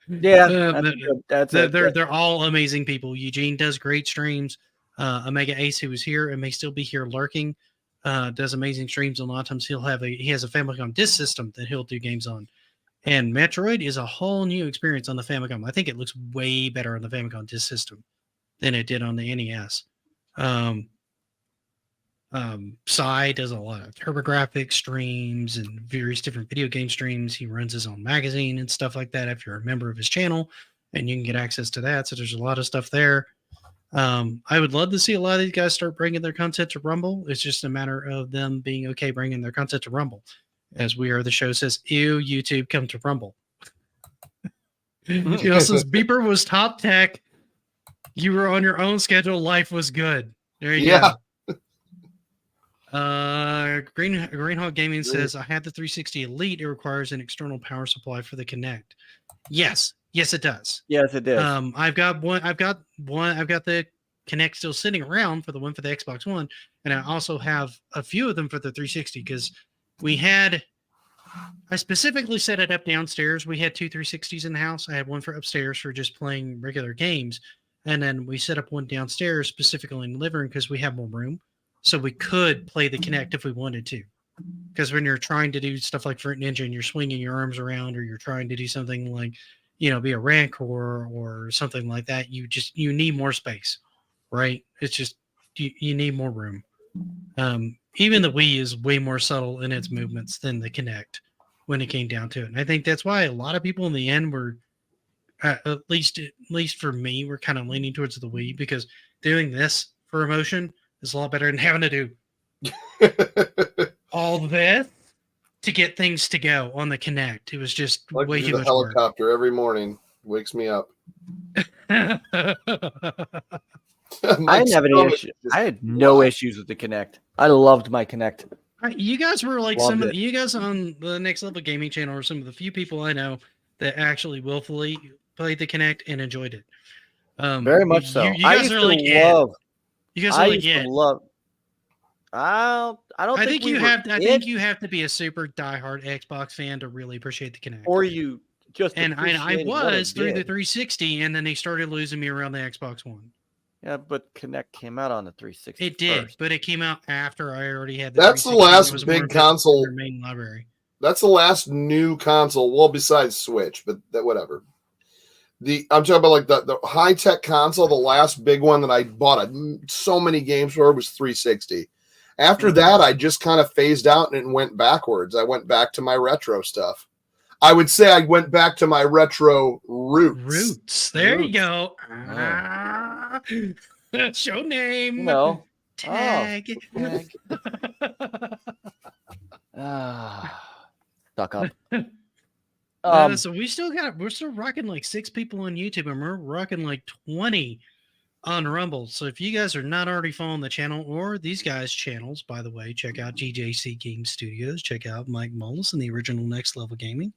Yeah, they're all amazing people. Eugene does great streams. Omega Ace, who is here and may still be here lurking, does amazing streams. A lot of times he has a Famicom disc system that he'll do games on. And Metroid is a whole new experience on the Famicom. I think it looks way better on the Famicom disc system than it did on the NES. Psy does a lot of TurboGrafx streams and various different video game streams. He runs his own magazine and stuff like that if you're a member of his channel, and you can get access to that. So there's a lot of stuff there. I would love to see a lot of these guys start bringing their content to Rumble. It's just a matter of them being okay bringing their content to Rumble. As We Are the Show says, ew, YouTube, come to Rumble. Since Beeper was top tech, you were on your own schedule. Life was good. There you Yeah. go. Greenhawk Gaming says, I have the 360 Elite. It requires an external power supply for the Kinect. Yes, it does. Yes, it is. I've got the Kinect still sitting around for the one for the Xbox One, and I also have a few of them for the 360 because I specifically set it up downstairs. We had two 360s in the house. I had one for upstairs for just playing regular games, and then we set up one downstairs specifically in the living room because we have more room, so we could play the Kinect if we wanted to. Because when you're trying to do stuff like Fruit Ninja and you're swinging your arms around, or you're trying to do something like, be a rancor or something like that, you need more space, right? It's just you need more room. Even the Wii is way more subtle in its movements than the Kinect when it came down to it. And I think that's why a lot of people in the end were, at least for me, were kind of leaning towards the Wii, because doing this for emotion is a lot better than having to do all this to get things to go on the Kinect. It was just Like way to too do the much helicopter every morning. Wakes me up. work. I didn't have any issue. I had no issues with the Kinect. I loved my Kinect. You guys were like Loved you guys on the Next Level Gaming channel are some of the few people I know that actually willfully played the Kinect and enjoyed it. Very much so. You guys are like, you guys are like, yeah. I don't I think think you have to be a super diehard Xbox fan to really appreciate the Kinect. Or you just and I was through the 360, and then they started losing me around the Xbox One. Yeah, but Kinect came out on the 360. It did, but it came out after I already had the. That's the last big console. Main library. That's the last new console. Well, besides Switch, but that whatever. I'm talking about like the high tech console. The last big one that I bought so many games for was 360. After that, I just kind of phased out and went backwards. I went back to my retro stuff. I would say I went back to my retro roots. There you go. Show name. No. Tag. Stuck up. So we're still rocking like 6 people on YouTube, and we're rocking like 20 on Rumble. So if you guys are not already following the channel or these guys' channels, by the way, check out GJC Game Studios. Check out Mike Mullis and the original Next Level Gaming.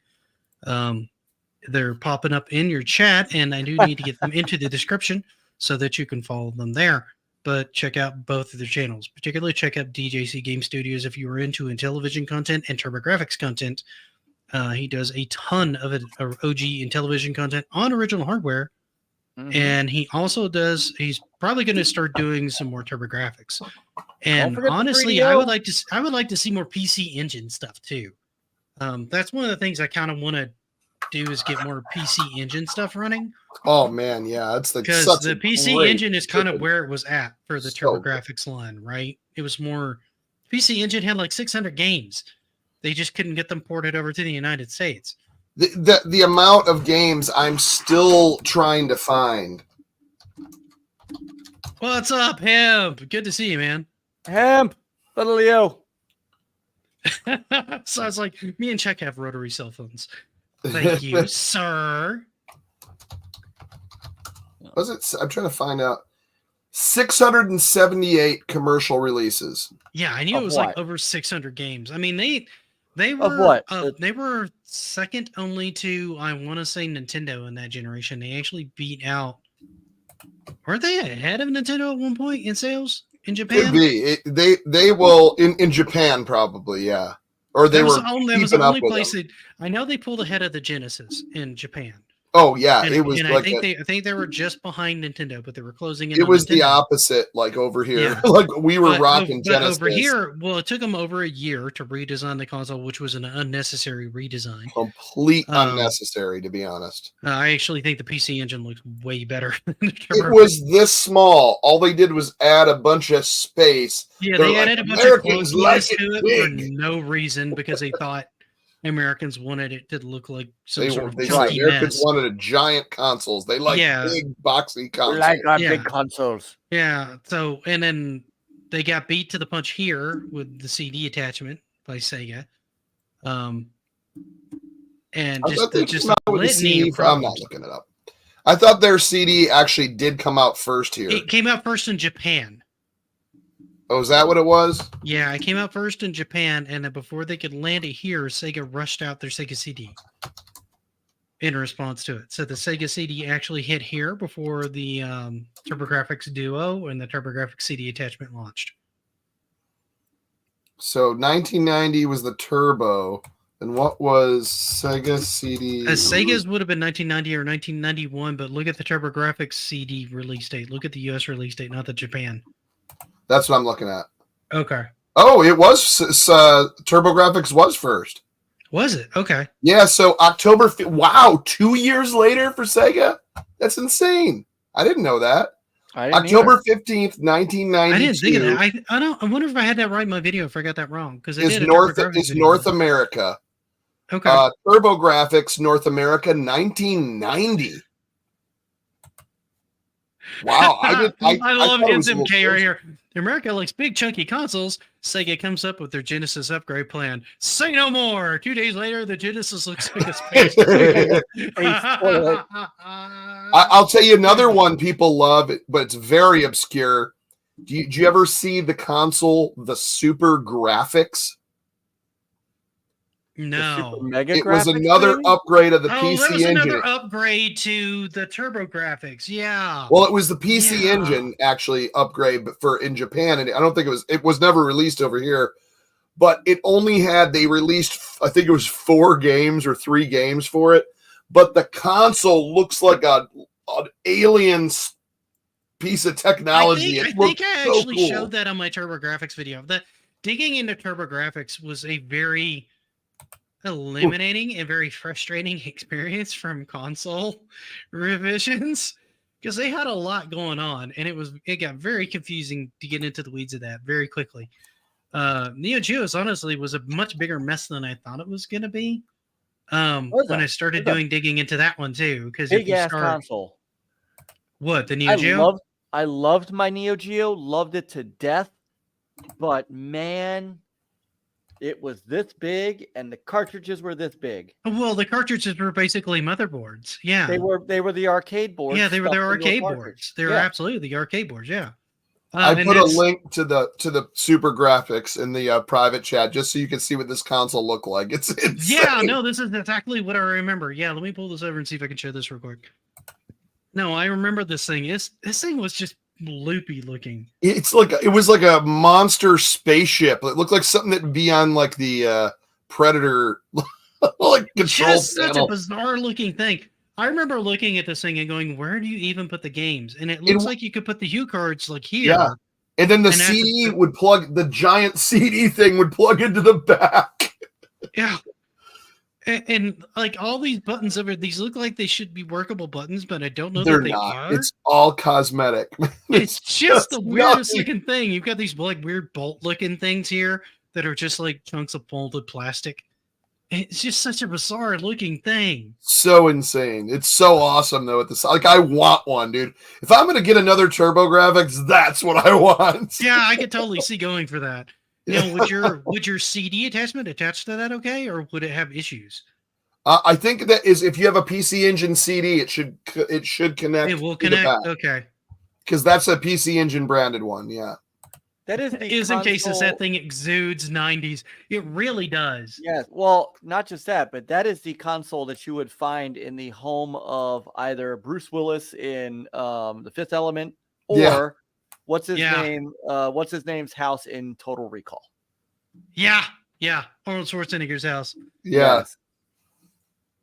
They're popping up in your chat, and I do need to get them into the description so that you can follow them there. But check out both of their channels. Particularly check out DJC Game Studios if you are into Intellivision content and TurboGrafx content. He does a ton of OG Intellivision content on original hardware. And he also he's probably going to start doing some more TurboGrafx. And honestly, I would like to see more PC Engine stuff too. That's one of the things I kind of want to do, is get more PC Engine stuff running. Oh man, yeah, it's because the PC Engine is kind of where it was at for the TurboGrafx line, right? It was more PC Engine had like 600 games. They just couldn't get them ported over to the United States. The amount of games I'm still trying to find. What's up, Hemp? Good to see you, man. Hemp, little Leo. So I was like, me and Chuck have rotary cell phones. Thank you, sir. Was it? I'm trying to find out. 678 commercial releases. Yeah, I knew it was like over 600 games. I mean, they were of what? They were second only to, I want to say, Nintendo in that generation. They actually beat out. Weren't they ahead of Nintendo at one point in sales in Japan? Could be. They will in Japan probably, yeah. Or they were. That was the only place that I know they pulled ahead of the Genesis in Japan. Oh yeah, and, it was. And like I think they were just behind Nintendo, but they were closing in. It was Nintendo. The opposite, like over here. Yeah. Like we were rocking Genesis. Over here, well, it took them over a year to redesign the console, which was an unnecessary redesign. Complete unnecessary, to be honest. I actually think the PC Engine looks way better. It was this small. All they did was add a bunch of space. Yeah, they added a bunch of clothes to it for no reason, because they thought Americans wanted it to look like some sort of chunky Americans mess. wanted giant consoles. They like big boxy consoles. Like our big consoles. Yeah. So, and then they got beat to the punch here with the CD attachment by Sega. and I just thought they just came a out with a litany CD. of I'm not problems. looking it up. I thought their CD actually did come out first here. It came out first in Japan. Oh, is that what it was? Yeah, it came out first in Japan, and then before they could land it here, Sega rushed out their Sega CD in response to it. So the Sega CD actually hit here before the TurboGrafx Duo and the TurboGrafx CD attachment launched. So 1990 was the Turbo. And what was Sega CD? Sega's would have been 1990 or 1991, but look at the TurboGrafx CD release date. Look at the US release date, not the Japan. That's what I'm looking at. Okay. Oh, it was TurboGrafx was first. Was it? Okay. Yeah, so October. Wow, 2 years later for Sega. That's insane. I didn't know that. October 15th, 1992. I didn't think of that. I don't. I wonder if I had that right in my video. If I got that wrong, because is North America. Okay. TurboGrafx North America 1990. Wow, I love MK right here. America likes big chunky consoles. Sega comes up with their Genesis upgrade plan. Say no more. 2 days later, the Genesis looks like a space. I'll tell you another one people love, but it's very obscure. Did you ever see the console, the Super Graphics? No. It was another upgrade of the PC that was engine. Another upgrade to the TurboGrafx. Yeah. Well, it was the PC engine actually upgrade, but in Japan, and I don't think it was never released over here. But it only they released, I think it was 4 games or 3 games for it. But the console looks like an alien piece of technology. I think I actually showed that on my TurboGrafx video. The digging into TurboGrafx was a very eliminating and very frustrating experience from console revisions, because they had a lot going on, and it got very confusing to get into the weeds of that very quickly. Neo Geo's honestly was a much bigger mess than I thought it was going to be. When I started digging into that one too, because big ass console. What, the Neo Geo? I loved my Neo Geo, loved it to death, but man, it was this big, and the cartridges were this big. Well, the cartridges were basically motherboards. Yeah, they were the arcade boards. Yeah, they were the arcade boards. They were absolutely the arcade boards. Yeah. I put a link to the Super Graphics in the private chat just so you can see what this console looked like. It's insane. Yeah, no, this is exactly what I remember. Yeah, let me pull this over and see if I can show this real quick. No, I remember this thing. This thing was just loopy looking. It was like a monster spaceship. It looked like something that would be on like the Predator like control panel. Such a bizarre looking thing. I remember looking at this thing and going, where do you even put the games? And it looks like you could put the Hue cards like here. Yeah. And then the CD would plug, the giant CD thing would plug into the back. Yeah. And like all these buttons over, these look like they should be workable buttons, but I don't know that they are. It's all cosmetic. It's just the weirdest looking thing. You've got these like weird bolt looking things here that are just like chunks of molded plastic. It's just such a bizarre looking thing. So insane. It's so awesome though. Like I want one, dude. If I'm gonna get another TurboGrafx, that's what I want. Yeah, I could totally see going for that. You know, would your CD attachment attach to that okay, or would it have issues? I think that is if you have a PC Engine CD, it should connect. It will connect. Okay. Because that's a PC Engine branded one. Yeah. That is in case that thing exudes 90s. It really does. Yes. Well, not just that, but that is the console that you would find in the home of either Bruce Willis in The Fifth Element or what's his name? What's his name's house in Total Recall? Yeah. Arnold Schwarzenegger's house. Yeah. Yes.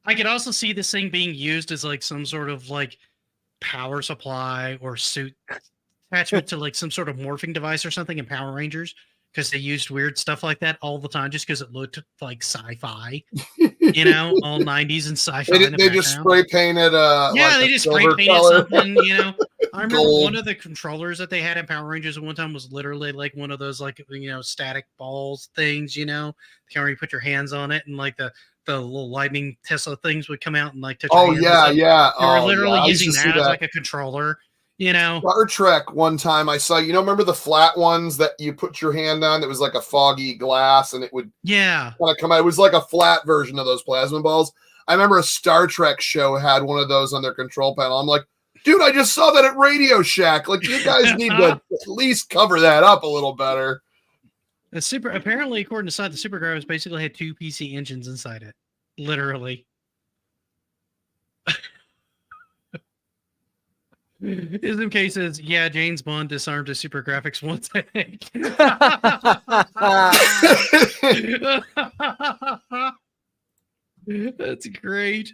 I could also see this thing being used as like some sort of like power supply or suit attachment to like some sort of morphing device or something in Power Rangers, because they used weird stuff like that all the time just because it looked like sci-fi, you know, all 90s and sci-fi. They just spray painted they just spray painted something, you know. I remember one of the controllers that they had in Power Rangers at one time was literally like one of those like, you know, static balls things, you know, where you put your hands on it and like the little lightning Tesla things would come out and like touch your hands. Yeah. They were literally using that as like a controller. You know, Star Trek one time I saw, remember the flat ones that you put your hand on that was like a foggy glass and it would kind of come out. It was like a flat version of those plasma balls. I remember a Star Trek show had one of those on their control panel. I'm like, dude, I just saw that at Radio Shack. Like, you guys need to at least cover that up a little better. Apparently, according to site, the Super Gravix basically had 2 PC engines inside it. Literally. SMK says, yeah, James Bond disarmed his Super Graphics once, I think. That's great.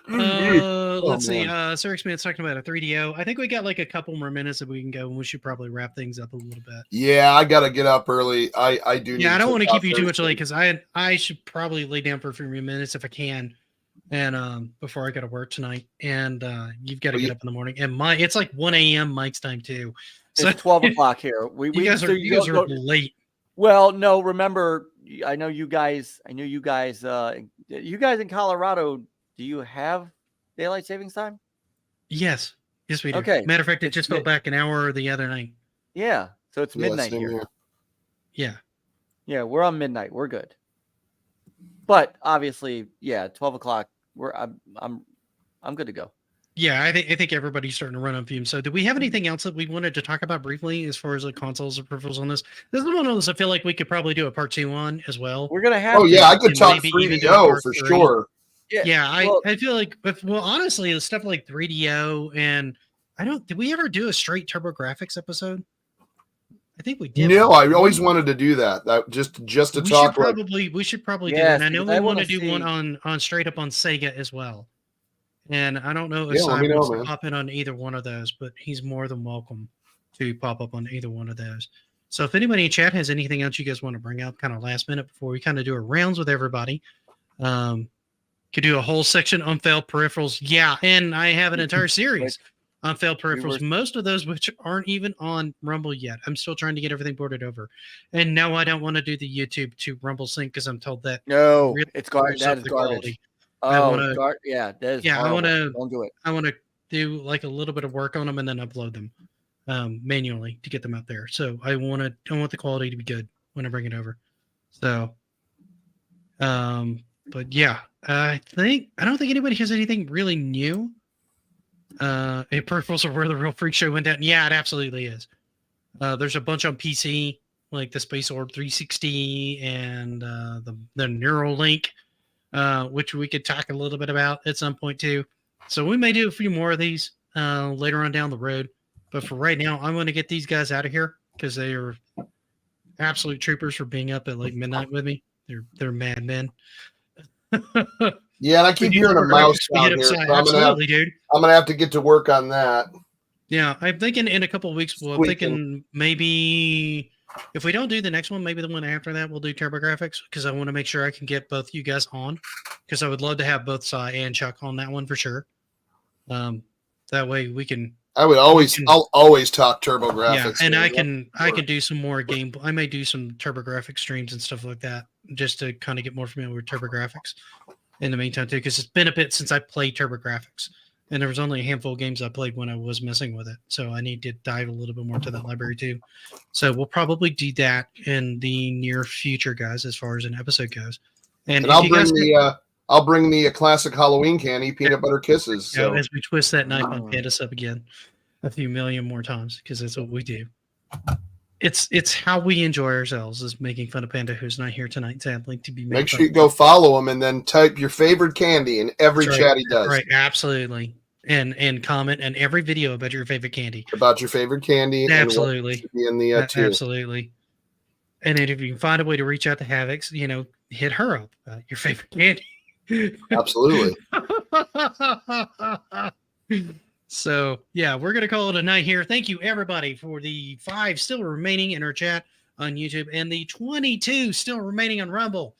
Let's see. Sir X-Man's talking about a 3DO. I think we got like a couple more minutes that we can go, and we should probably wrap things up a little bit. Yeah, I got to get up early. I do. Yeah, I don't want to keep you too much late because I should probably lay down for a few minutes if I can. And before I got to work tonight, and you've got to get up in the morning, and it's like 1 a.m. Mike's time too. So it's 12 o'clock here. You guys are late. Well, no, remember, I know you guys. You guys in Colorado. Do you have daylight savings time? Yes, we do. Okay. Matter of fact, it just fell back an hour the other night. Yeah, so it's midnight here. Yeah, we're on midnight. We're good. But obviously, 12 o'clock. I'm good to go. Yeah, I think everybody's starting to run on fumes. So, do we have anything else that we wanted to talk about briefly as far as like consoles or peripherals on this? This is one of those I feel like we could probably do a part 2 on as well. We're gonna have. I could talk 3DO for sure. I feel like, honestly, the stuff like 3DO and did we ever do a straight TurboGrafx episode? I think we did. No, I always wanted to do that. Just to talk. We should probably do that. And I know we want to do one on straight up on Sega as well. And I don't know if Simon wants to pop in on either one of those, but he's more than welcome to pop up on either one of those. So if anybody in chat has anything else you guys want to bring up kind of last minute before we kind of do our rounds with everybody, could do a whole section on failed peripherals. Yeah, and I have an entire series on failed peripherals, most of those which aren't even on Rumble yet. I'm still trying to get everything ported over. And no, I don't want to do the YouTube to Rumble sync because I'm told that it's garbage. That is garbage. That is horrible. Don't do it. I want to do like a little bit of work on them and then upload them manually to get them out there. So I want the quality to be good when I bring it over. So but yeah, I don't think anybody has anything really new. Peripherals are where the real freak show went down. Yeah, it absolutely is. There's a bunch on PC, like the Space Orb 360 and the Neuralink, which we could talk a little bit about at some point too. So we may do a few more of these later on down the road. But for right now, I'm going to get these guys out of here because they are absolute troopers for being up at like midnight with me. They're madmen. Yeah, and I keep hearing a mouse down here. So I'm gonna have to get to work on that. Yeah, I'm thinking in a couple of weeks. Well, I'm thinking maybe if we don't do the next one, maybe the one after that, we'll do TurboGrafx because I want to make sure I can get both you guys on because I would love to have both Cy and Chuck on that one for sure. That way we can. I'll always talk TurboGrafx. Yeah, and I can do some more game. I may do some TurboGrafx streams and stuff like that just to kind of get more familiar with TurboGrafx. In the meantime, too, because it's been a bit since I played TurboGrafx, and there was only a handful of games I played when I was messing with it. So I need to dive a little bit more into that library too. So we'll probably do that in the near future, guys, as far as an episode goes. And I'll bring the classic Halloween candy, Peanut Butter Kisses. So as we twist that knife on Candace up again a few million more times, because that's what we do. It's how we enjoy ourselves is making fun of Panda, who's not here tonight, sadly, to be. Make sure you go follow him and then type your favorite candy in every chat he does. Right, absolutely, and comment in every video about your favorite candy. About your favorite candy, absolutely. In the absolutely. And then if you can find a way to reach out to Havix, hit her up about your favorite candy. Absolutely. So, yeah, we're going to call it a night here. Thank you, everybody, for the 5 still remaining in our chat on YouTube and the 22 still remaining on Rumble.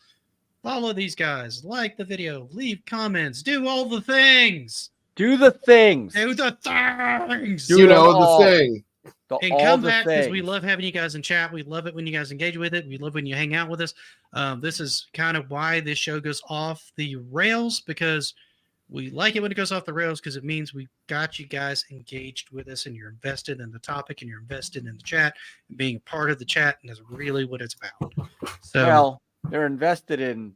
Follow these guys. Like the video. Leave comments. Do all the things. Do the things. Do the things. The thing. And come back because we love having you guys in chat. We love it when you guys engage with it. We love when you hang out with us. This is kind of why this show goes off the rails, because we like it when it goes off the rails because it means we got you guys engaged with us and you're invested in the topic and you're invested in the chat and being a part of the chat, and that's really what it's about. So, well, they're invested in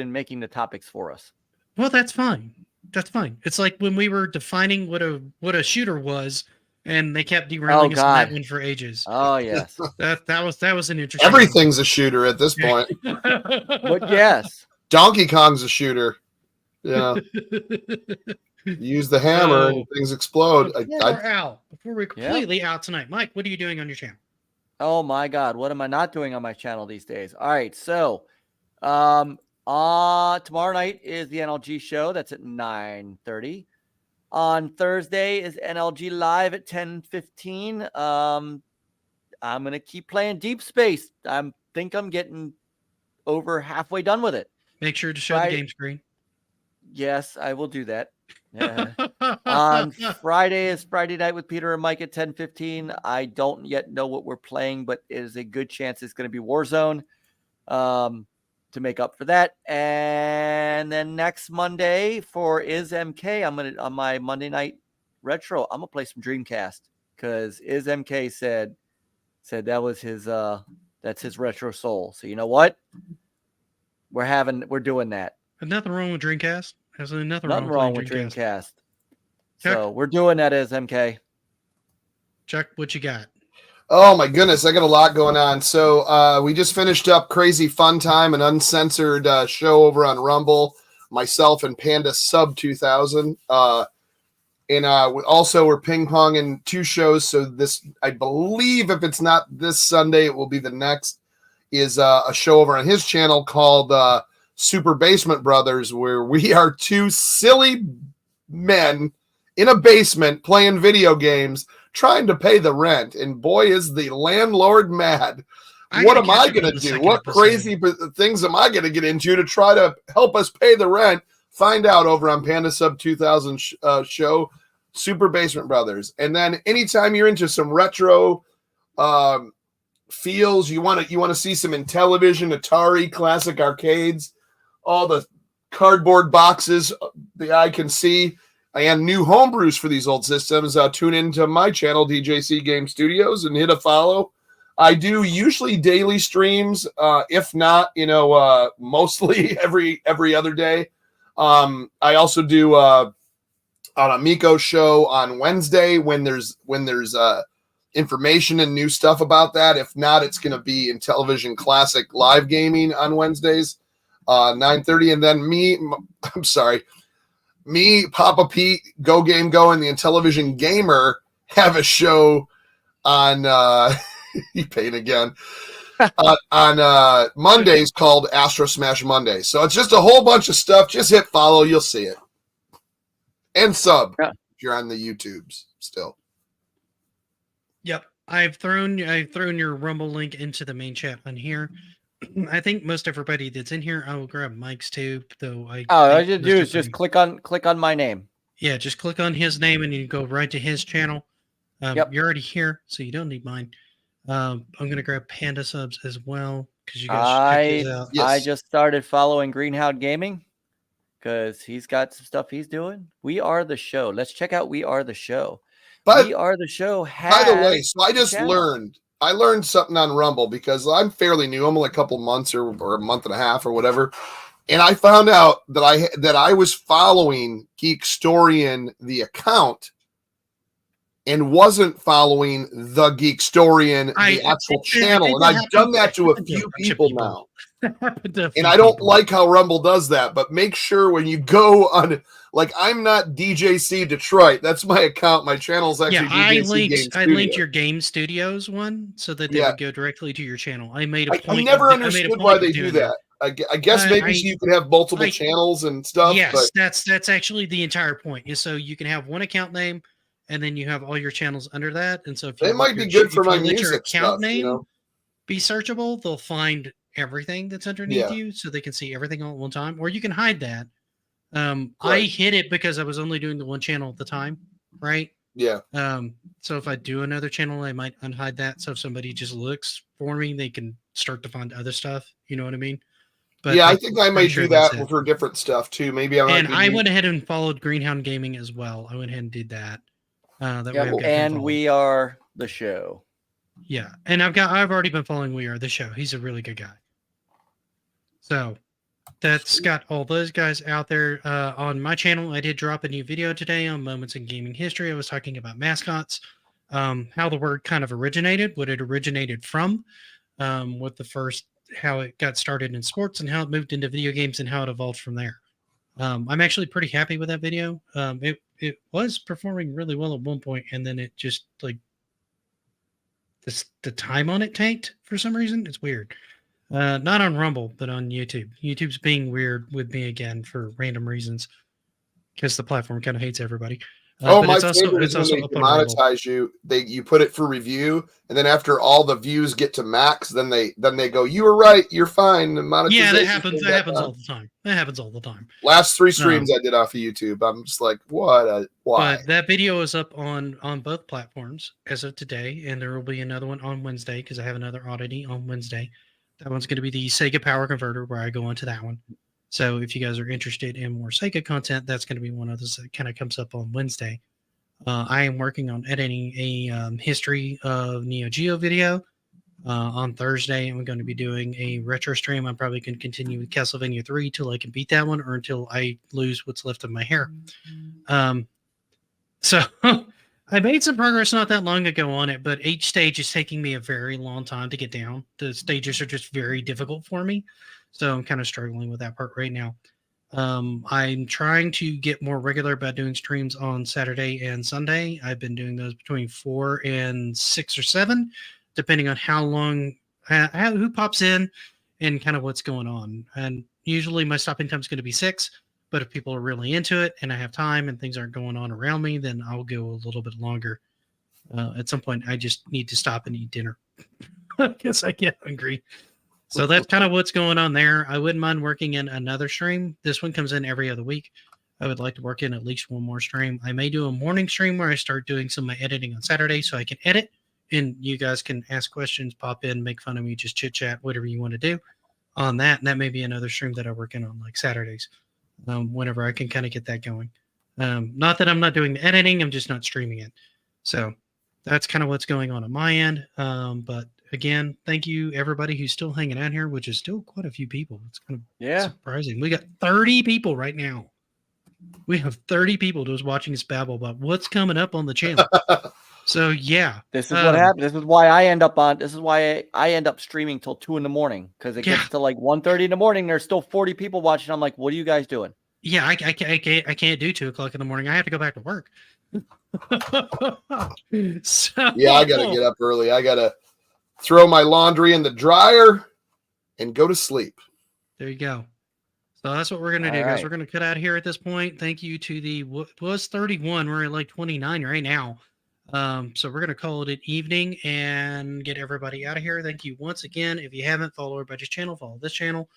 making the topics for us. Well, that's fine. That's fine. It's like when we were defining what a shooter was, and they kept Oh derailing us on that God. one for ages. Oh yes. That was an interesting. Everything's a shooter at this point. But yes. Donkey Kong's a shooter. Yeah. You use the hammer and things explode. Before we're out, before we're Yep. completely out tonight, Mike, what are you doing on your channel? Oh my God, what am I not doing on my channel these days? All right, so tomorrow night is the NLG show. That's at 9:30. On Thursday is NLG Live at 10:15. I'm gonna keep playing Deep Space. Think I'm getting over halfway done with it. Make sure to show the game screen. Yes, I will do that. On Friday is Friday Night with Peter and Mike at 10:15. I don't yet know what we're playing, but it is a good chance it's going to be Warzone to make up for that. And then next Monday for Is MK, I'm gonna on my Monday night retro. I'm gonna play some Dreamcast because Is MK said that was his that's his retro soul. So you know what? We're doing that. Nothing wrong with Dreamcast. Absolutely nothing wrong with Dreamcast. Chuck, So we're doing that as MK. Chuck, what you got? Oh my goodness, I got a lot going on. So we just finished up Crazy Fun Time, an uncensored show over on Rumble. Myself and Panda Sub 2000. And also we're ping ponging 2 shows. So this, I believe, if it's not this Sunday, it will be the next. Is a show over on his channel called Super Basement Brothers, where we are 2 silly men in a basement playing video games, trying to pay the rent. And boy, is the landlord mad. What am I going to do? What crazy things am I going to get into to try to help us pay the rent? Find out over on Panda Sub 2000 show, Super Basement Brothers. And then anytime you're into some retro feels, you want to see some Intellivision, Atari, classic arcades, all the cardboard boxes the eye can see, and new homebrews for these old systems, tune into my channel, DJC Game Studios, and hit a follow. I do usually daily streams, if not, mostly every other day. I also do on a Miko show on Wednesday when there's information and new stuff about that. If not, it's going to be in Intellivision Classic live gaming on Wednesdays, 9:30. And then me, Papa Pete, Go Game Go, and the Intellivision Gamer have a show on you pain again on Mondays called Astro Smash Monday. So it's just a whole bunch of stuff. Just hit follow, you'll see it, and sub if you're on the YouTubes still. Yep, I've thrown your Rumble link into the main chat on here. I think most everybody that's in here, I will grab Mike's too. Though all you do is just click on my name. Yeah, just click on his name and you go right to his channel. You're already here, so you don't need mine. I'm gonna grab Panda Subs as well because you guys check these out. Yes. I just started following Greenhound Gaming because he's got some stuff he's doing. We Are the Show. Let's check out We Are the Show. We Are the Show. By the way, so I just learned something on Rumble because I'm fairly new. I'm only a couple months or a month and a half or whatever. And I found out that I was following Geekstorian, the account, and wasn't following the Geekstorian, the actual channel. And I've done that to a few people now. And I don't like how Rumble does that, but make sure when you go on, like, I'm not DJC Detroit. That's my account. My channel's actually DJC I linked your Game Studios one so that they would go directly to your channel. I made a point. I never understood why they do that. I guess maybe so you can have multiple channels and stuff. Yes, that's actually the entire point. Is so you can have one account name, and then you have all your channels under that. And so if you might be good for my music your account stuff, name be searchable, they'll find everything that's underneath you, so they can see everything all at one time. Or you can hide that. I hid it because I was only doing the one channel at the time, right? Yeah. So if I do another channel, I might unhide that. So if somebody just looks for me, they can start to find other stuff. You know what I mean? But yeah, I think I might do that for different stuff too. Maybe I went ahead and followed Greenhound Gaming as well. I went ahead and did that. And We Are the Show. Yeah, and I've already been following We Are the Show. He's a really good guy. So That's got all those guys out there. On my channel, I did drop a new video today on moments in gaming history. I was talking about mascots, how the word kind of originated, what it originated from, what the first, how it got started in sports and how it moved into video games and how it evolved from there. I'm actually pretty happy with that video. It was performing really well at one point, and then it just like the time on it tanked for some reason. It's weird. Not on Rumble, but on YouTube. YouTube's being weird with me again for random reasons because the platform kind of hates everybody. But my it's also favorite is when they up on Rumble. demonetize you. You put it for review, and then after all the views get to max, then they go, "You were right, you're fine." And Yeah, that happens. That happens all the time. That happens all the time. Last 3 streams I did off of YouTube, I'm just like, why? But that video is up on both platforms as of today, and there will be another one on Wednesday because I have another oddity on Wednesday. That one's going to be the Sega Power Converter, where I go into that one. So if you guys are interested in more Sega content, that's going to be one of those that kind of comes up on Wednesday. I am working on editing a history of Neo Geo video. On Thursday, I'm going to be doing a retro stream. I'm probably going to continue with Castlevania 3 till I can beat that one or until I lose what's left of my hair. So I made some progress not that long ago on it, but each stage is taking me a very long time to get down. The stages are just very difficult for me. So I'm kind of struggling with that part right now. I'm trying to get more regular about doing streams on Saturday and Sunday. I've been doing those between 4 and 6 or 7, depending on how long, who pops in and kind of what's going on. And usually my stopping time is going to be 6. But if people are really into it and I have time and things aren't going on around me, then I'll go a little bit longer. At some point, I just need to stop and eat dinner because I get hungry. So that's kind of what's going on there. I wouldn't mind working in another stream. This one comes in every other week. I would like to work in at least one more stream. I may do a morning stream where I start doing some of my editing on Saturday so I can edit and you guys can ask questions, pop in, make fun of me, just chit chat, whatever you want to do on that. And that may be another stream that I work in on like Saturdays. Whenever I can kind of get that going. Not that I'm not doing the editing, I'm just not streaming it. So that's kind of what's going on my end. But again, thank you everybody who's still hanging out here, which is still quite a few people. It's kind of surprising. We got 30 people right now. We have 30 people just watching us babble about what's coming up on the channel. So yeah, this is what happened. This is why I end up streaming till 2 a.m. because it gets to like 1:30 in the morning. There's still 40 people watching. I'm like, what are you guys doing? Yeah, I can't do 2 o'clock in the morning. I have to go back to work. So, yeah, I gotta get up early. I gotta throw my laundry in the dryer and go to sleep. There you go. So that's what we're gonna do, guys. We're gonna cut out here at this point. Thank you to the was 31. We're at like 29 right now. So we're gonna call it an evening and get everybody out of here. Thank you once again. If you haven't, follow everybody's channel, follow this channel,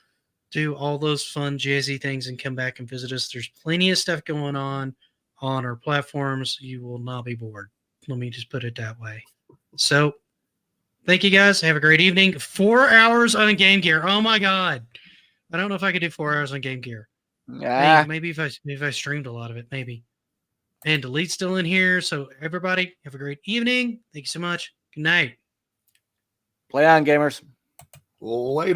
do all those fun jazzy things, and come back and visit us. There's plenty of stuff going on our platforms. You will not be bored. Let me just put it that way. So thank you guys. Have a great evening. 4 hours on Game Gear. Oh my god. I don't know if I could do 4 hours on Game Gear. Maybe if I streamed a lot of it, maybe. And Delete's still in here. So everybody, have a great evening. Thank you so much. Good night. Play on, gamers. Later.